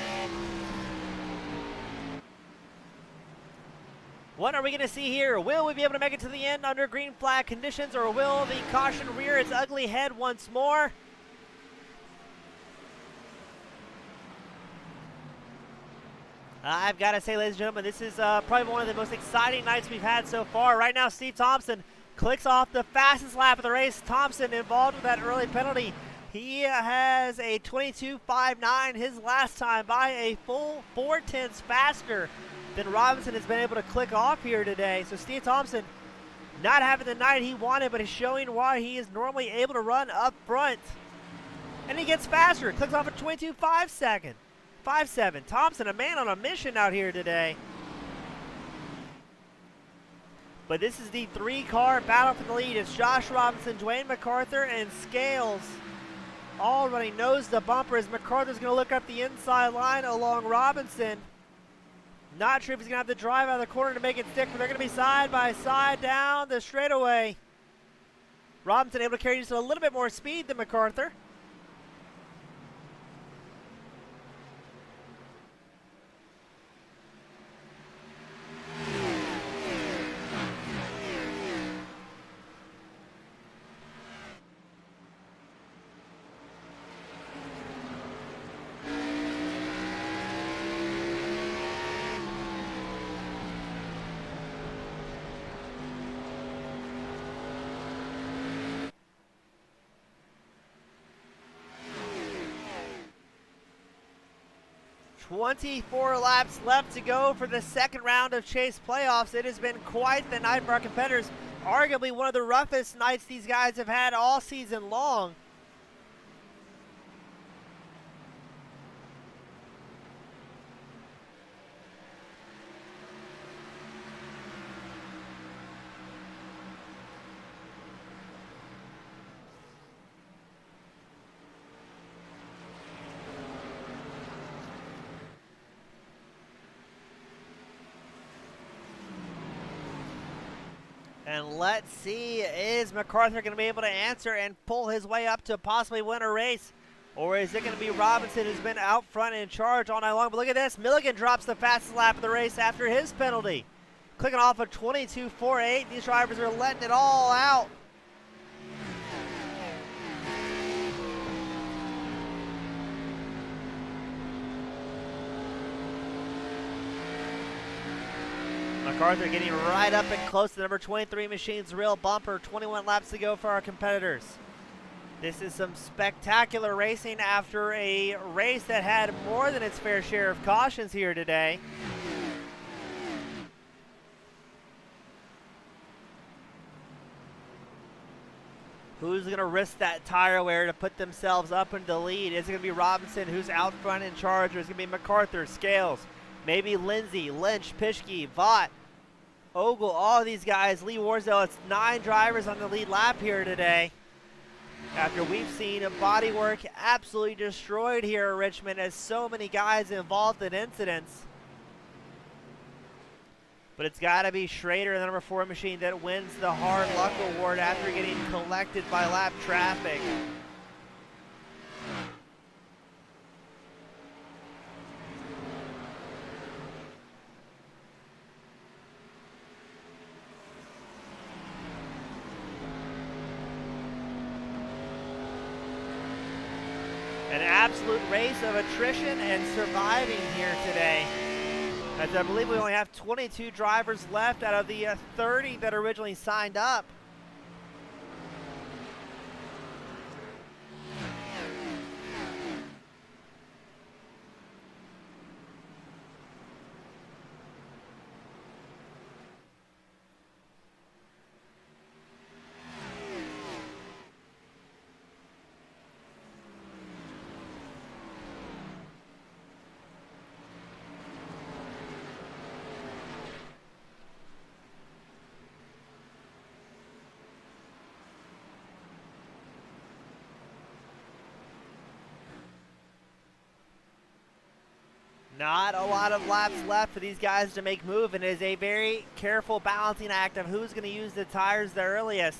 What are we going to see here? Will we be able to make it to the end under green flag conditions, or will the caution rear its ugly head once more? I've got to say, ladies and gentlemen, this is probably one of the most exciting nights we've had so far. Right now, Steve Thompson clicks off the fastest lap of the race. Thompson involved with that early penalty. He has a 22.59 his last time, by a full 4/10 faster than Robinson has been able to click off here today. So Steve Thompson not having the night he wanted, but is showing why he is normally able to run up front. And he gets faster. Clicks off at 22.57. 5.7. Thompson, a man on a mission out here today. But this is the 3-car battle for the lead. It's Josh Robinson, Dwayne MacArthur, and Scales all running nose to bumper as MacArthur's going to look up the inside line along Robinson. Not sure if he's going to have to drive out of the corner to make it stick, but they're going to be side by side down the straightaway. Robinson able to carry just a little bit more speed than MacArthur. "24 laps left to go for the second round of Chase playoffs." It has been quite the night for our competitors. Arguably one of the roughest nights these guys have had all season long. And let's see, is MacArthur going to be able to answer and pull his way up to possibly win a race? Or is it going to be Robinson, who's been out front in charge all night long? But look at this. Milligan drops the fastest lap of the race after his penalty. Clicking off a 22.48. These drivers are letting it all out. MacArthur getting right up and close to the number 23 machine's real bumper. 21 laps to go for our competitors. This is some spectacular racing after a race that had more than its fair share of cautions here today. Who's going to risk that tire wear to put themselves up into the lead? Is it going to be Robinson, who's out front in charge, or is it going to be MacArthur, Scales, maybe Lindsay, Lynch, Pischke, Vaught, Ogle, all of these guys, Lee Warsdale? It's 9 drivers on the lead lap here today. After we've seen bodywork absolutely destroyed here at Richmond, as so many guys involved in incidents. But it's got to be Schrader, the number 4 machine, that wins the hard luck award after getting collected by lap traffic. An absolute race of attrition and surviving here today. As I believe we only have 22 drivers left out of the 30 that originally signed up. Not a lot of laps left for these guys to make move, and it is a very careful balancing act of who's going to use the tires the earliest.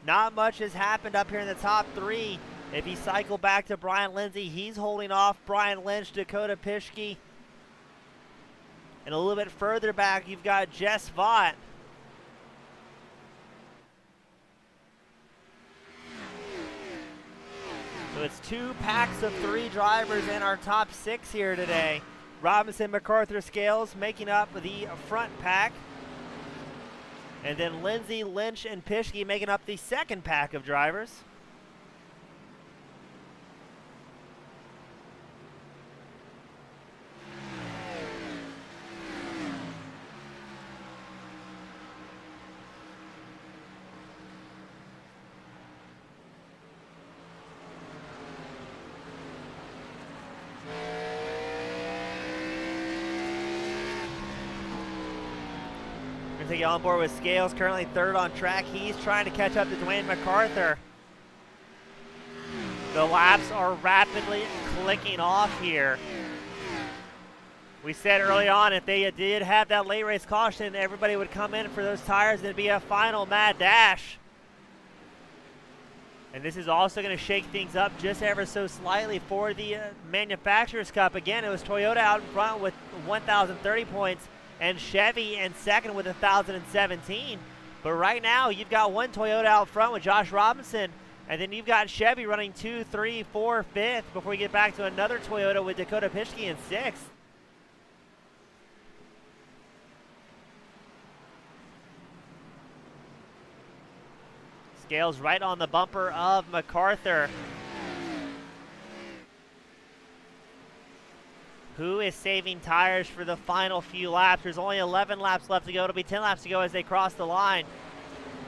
Not much has happened up here in the top 3. If you cycle back to Brian Lindsay, he's holding off Brian Lynch, Dakota Pischke. And a little bit further back, you've got Jess Vaught. So it's 2 packs of 3 drivers in our top 6 here today. Robinson, MacArthur, Scales making up the front pack. And then Lindsay, Lynch, and Pischke making up the second pack of drivers. To get on board with Scales, currently 3rd on track. He's trying to catch up to Dwayne MacArthur. The laps are rapidly clicking off here. We said early on, if they did have that late race caution, everybody would come in for those tires and it'd be a final mad dash. And this is also going to shake things up just ever so slightly for the Manufacturers Cup. Again, it was Toyota out in front with 1,030 points, and Chevy in second with 1,017. But right now, you've got one Toyota out front with Josh Robinson, and then you've got Chevy running 2, 3, 4, 5th before we get back to another Toyota with Dakota Pischke in 6th. Scales right on the bumper of MacArthur, who is saving tires for the final few laps. There's only 11 laps left to go. It'll be 10 laps to go as they cross the line.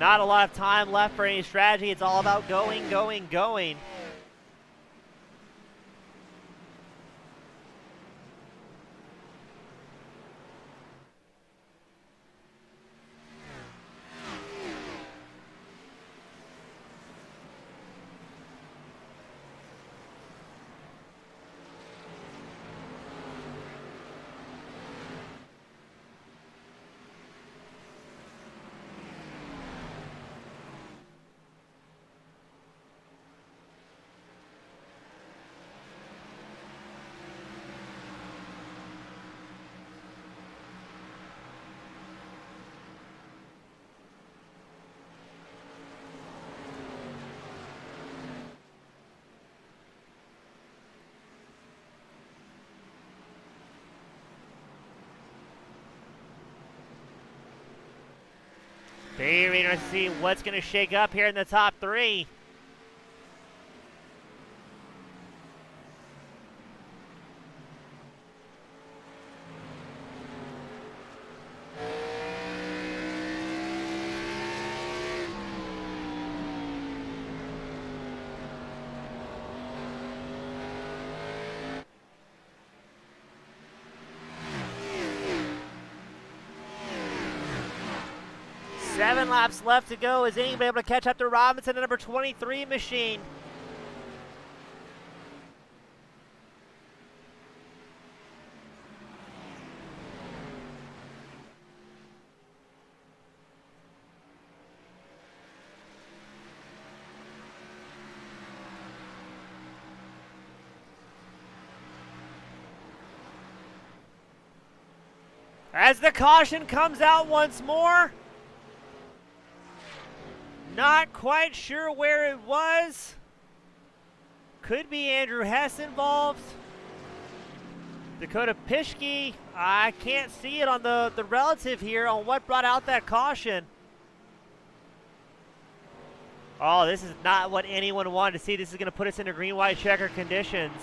Not a lot of time left for any strategy. It's all about going, going, going. Very interesting to see what's going to shake up here in the top three. Seven laps left to go. Is anybody able to catch up to Robinson, the number 23 machine? As the caution comes out once more. Not quite sure where it was. Could be Andrew Hess involved. Dakota Pischke, I can't see it on the relative here on what brought out that caution. Oh, this is not what anyone wanted to see. This is going to put us into green-white checker conditions.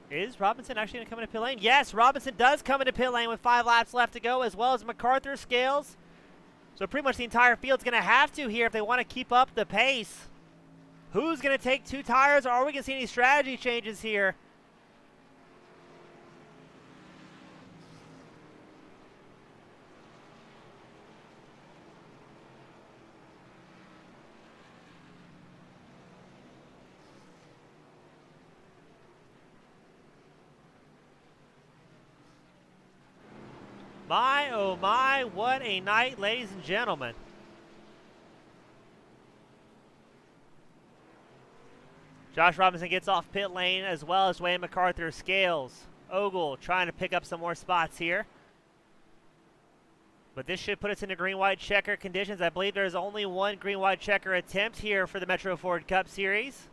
Is Robinson actually going to come into pit lane? Yes, Robinson does come into pit lane with 5 laps left to go, as well as MacArthur, Scales. So pretty much the entire field's going to have to here if they want to keep up the pace. Who's going to take 2 tires, or are we going to see any strategy changes here? My, oh my, what a night, ladies and gentlemen. Josh Robinson gets off pit lane, as well as Wayne MacArthur. Scales, Ogle trying to pick up some more spots here. But this should put us into green-white checker conditions. I believe there's only one green-white checker attempt here for the Metro Ford Cup Series.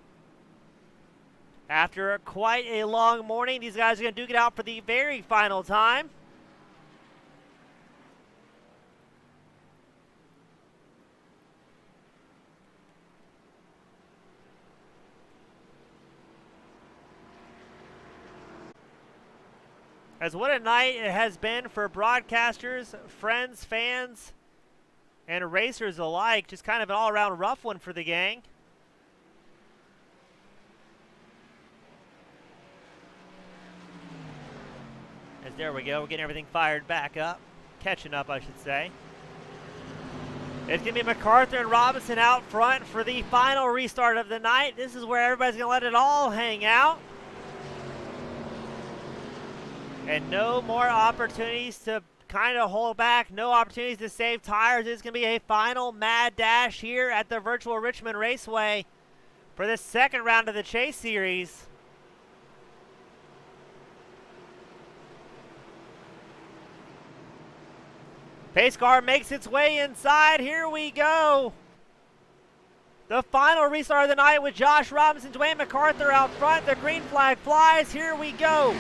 After quite a long morning, these guys are going to duke it out for the very final time. As what a night it has been for broadcasters, friends, fans, and racers alike. Just kind of an all-around rough one for the gang. As there we go, we're getting everything fired back up. Catching up, I should say. It's going to be MacArthur and Robinson out front for the final restart of the night. This is where everybody's going to let it all hang out. And no more opportunities to kind of hold back, no opportunities to save tires. It's going to be a final mad dash here at the virtual Richmond Raceway for the second round of the Chase Series. Pace car makes its way inside. Here we go. The final restart of the night with Josh Robinson, Dwayne MacArthur out front. The green flag flies. Here we go.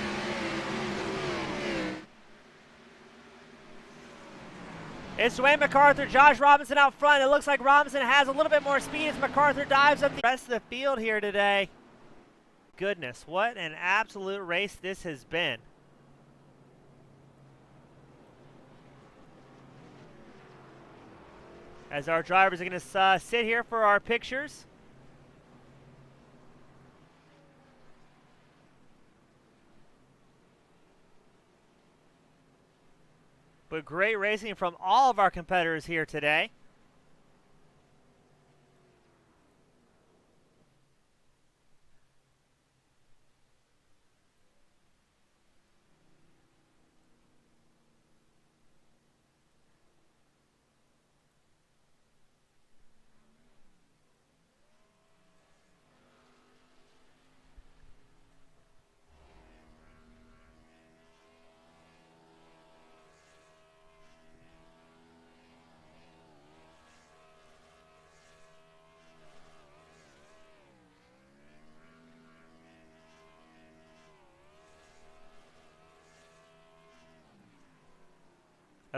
It's Dwayne MacArthur, Josh Robinson out front. It looks like Robinson has a little bit more speed as MacArthur dives up the rest of the field here today. Goodness, what an absolute race this has been. As our drivers are going to sit here for our pictures. But great racing from all of our competitors here today.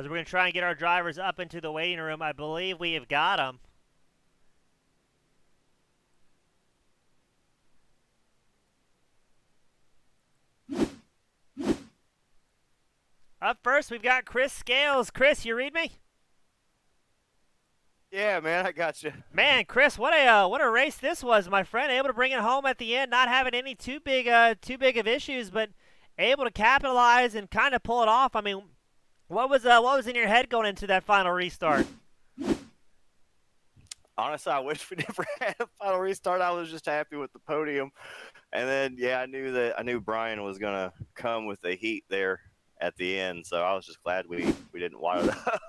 as we're going to try and get our drivers up into the waiting room. I believe we have got them. Up first, we've got Chris Scales. Chris, you read me? Yeah, man, I got you. Man, Chris, what a race this was, my friend. Able to bring it home at the end, not having any too big of issues, but able to capitalize and kind of pull it off. I mean, what was in your head going into that final restart? Honestly, I wish we never had a final restart. I was just happy with the podium, and then I knew Brian was gonna come with the heat there at the end, so I was just glad we didn't wire it up.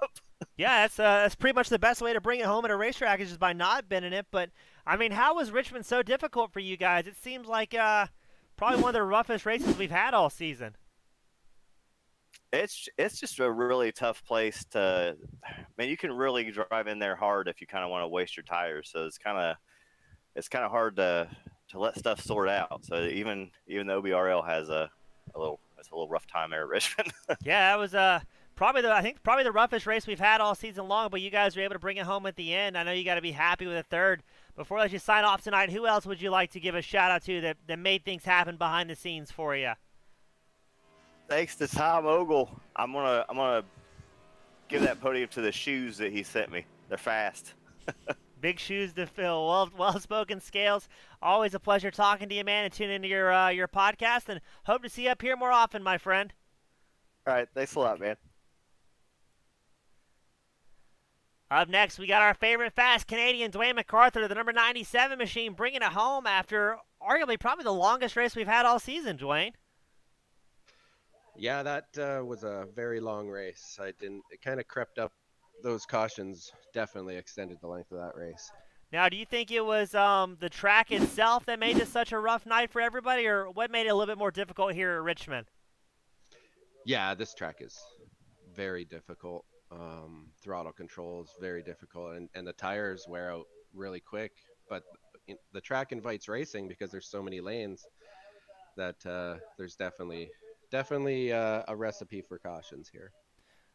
Yeah, that's pretty much the best way to bring it home at a racetrack is just by not bending it. But I mean, how was Richmond so difficult for you guys? It seems like probably one of the roughest races we've had all season. It's just a really tough place to. Man, you can really drive in there hard if you kind of want to waste your tires. So it's kind of hard to let stuff sort out. So even though BRL has a little rough time there at Richmond. Yeah, that was probably the roughest race we've had all season long. But you guys were able to bring it home at the end. I know you got to be happy with a third. Before I let you sign off tonight, who else would you like to give a shout out to that made things happen behind the scenes for you? Thanks to Tom Ogle. I'm gonna give that podium to the shoes that he sent me. They're fast. Big shoes to fill. Well spoken, Scales. Always a pleasure talking to you, man, and tuning into your podcast. And hope to see you up here more often, my friend. All right, thanks a lot, man. Up next, we got our favorite fast Canadian, Dwayne MacArthur, the number 97 machine, bringing it home after arguably probably the longest race we've had all season, Dwayne. Yeah, that was a very long race. It kind of crept up. Those cautions definitely extended the length of that race. Now, do you think it was the track itself that made this such a rough night for everybody, or what made it a little bit more difficult here at Richmond? Yeah, this track is very difficult. Throttle control is very difficult, and the tires wear out really quick. But the track invites racing because there's so many lanes that there's definitely a recipe for cautions here.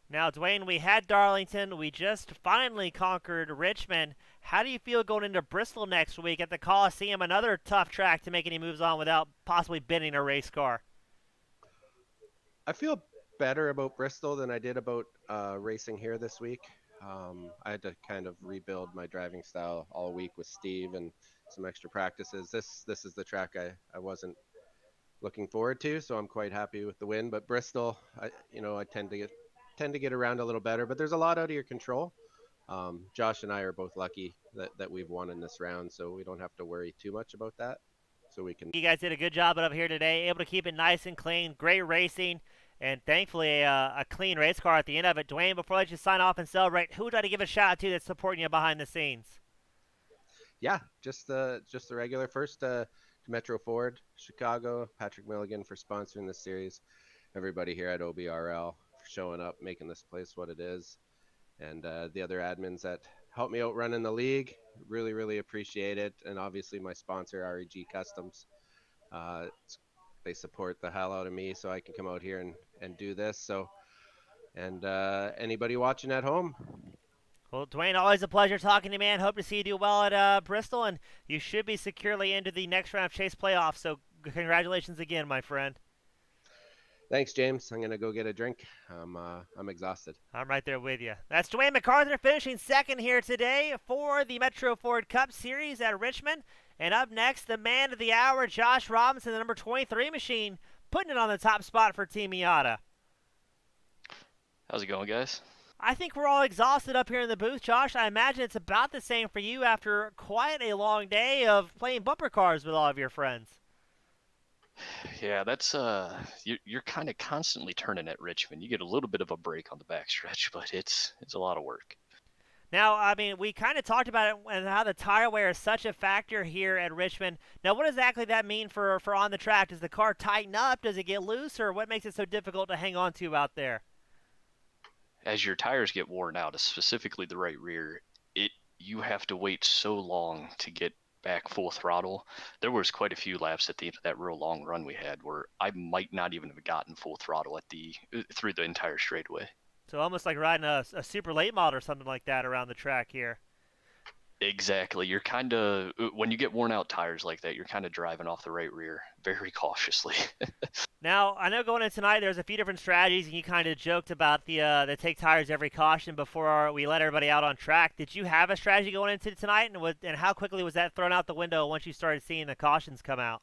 Now, Dwayne, we had Darlington. We just finally conquered Richmond. How do you feel going into Bristol next week at the Coliseum, another tough track to make any moves on without possibly bending a race car? I feel better about Bristol than I did about racing here this week. I had to kind of rebuild my driving style all week with Steve and some extra practices. This is the track I wasn't looking forward to, so I'm quite happy with the win. But Bristol, I tend to get around a little better, but there's a lot out of your control. Josh and I are both lucky that we've won in this round, so we don't have to worry too much about that. So we can. You guys did a good job up here today, able to keep it nice and clean, great racing, and thankfully a clean race car at the end of it. Dwayne, before I let you sign off and celebrate, who would I give a shout out to that's supporting you behind the scenes? Yeah, just the regular. First to Metro Ford, Chicago, Patrick Milligan for sponsoring this series. Everybody here at OBRL for showing up, making this place what it is. And the other admins that helped me out running the league, really, really appreciate it. And obviously my sponsor, REG Customs. They support the hell out of me so I can come out here and do this. So, and anybody watching at home, Well, Dwayne, always a pleasure talking to you, man. Hope to see you do well at Bristol, and you should be securely into the next round of Chase playoffs. So congratulations again, my friend. Thanks, James. I'm gonna go get a drink. I'm exhausted. I'm right there with you. That's Dwayne MacArthur finishing second here today for the Metro Ford Cup Series at Richmond. And up next, the man of the hour, Josh Robinson, the number 23 machine, putting it on the top spot for Team Miata. How's it going, guys? I think we're all exhausted up here in the booth, Josh. I imagine it's about the same for you after quite a long day of playing bumper cars with all of your friends. Yeah, that's you're kind of constantly turning at Richmond. You get a little bit of a break on the backstretch, but it's a lot of work. Now, I mean, we kind of talked about it and how the tire wear is such a factor here at Richmond. Now, what exactly that mean for on the track? Does the car tighten up? Does it get loose? Or what makes it so difficult to hang on to out there? As your tires get worn out, specifically the right rear, you have to wait so long to get back full throttle. There was quite a few laps at the end of that real long run we had where I might not even have gotten full throttle through the entire straightaway. So almost like riding a super late model or something like that around the track here. Exactly. You're kind of, when you get worn out tires like that, you're kind of driving off the right rear very cautiously. Now, I know going in tonight, there's a few different strategies, and you kind of joked about the take tires every caution before we let everybody out on track. Did you have a strategy going into tonight, and how quickly was that thrown out the window once you started seeing the cautions come out?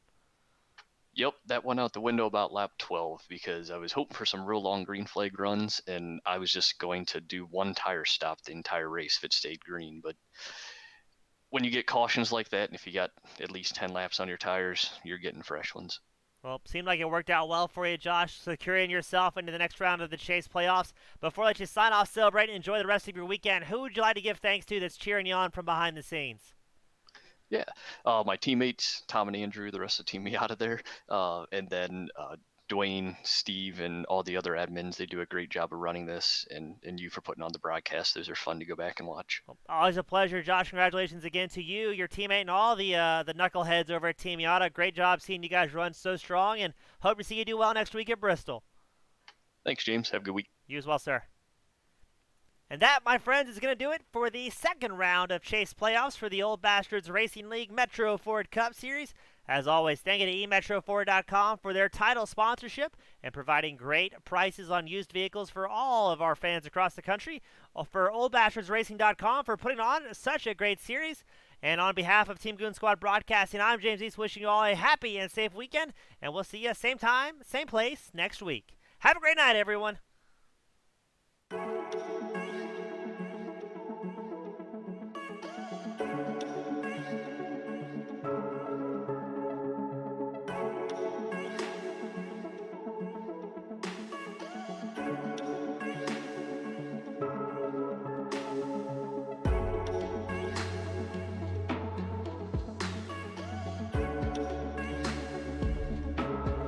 Yep, that went out the window about lap 12 because I was hoping for some real long green flag runs, and I was just going to do one tire stop the entire race if it stayed green. But when you get cautions like that, and if you got at least 10 laps on your tires, you're getting fresh ones. Well, seemed like it worked out well for you, Josh, securing yourself into the next round of the Chase playoffs. Before I let you sign off, celebrate, and enjoy the rest of your weekend, who would you like to give thanks to that's cheering you on from behind the scenes? Yeah, my teammates, Tom and Andrew, the rest of the team me out of there. And then Dwayne, Steve, and all the other admins, they do a great job of running this, and you for putting on the broadcast. Those are fun to go back and watch. Well, always a pleasure, Josh. Congratulations again to you, your teammate, and all the knuckleheads over at Team Yada. Great job seeing you guys run so strong, and hope to see you do well next week at Bristol. Thanks, James. Have a good week. You as well, sir. And that, my friends, is going to do it for the second round of Chase playoffs for the Old Bastards Racing League Metro Ford Cup Series. As always, thank you to emetroford.com for their title sponsorship and providing great prices on used vehicles for all of our fans across the country. For oldbastardsracing.com for putting on such a great series. And on behalf of Team Goon Squad Broadcasting, I'm James East wishing you all a happy and safe weekend. And we'll see you same time, same place next week. Have a great night, everyone.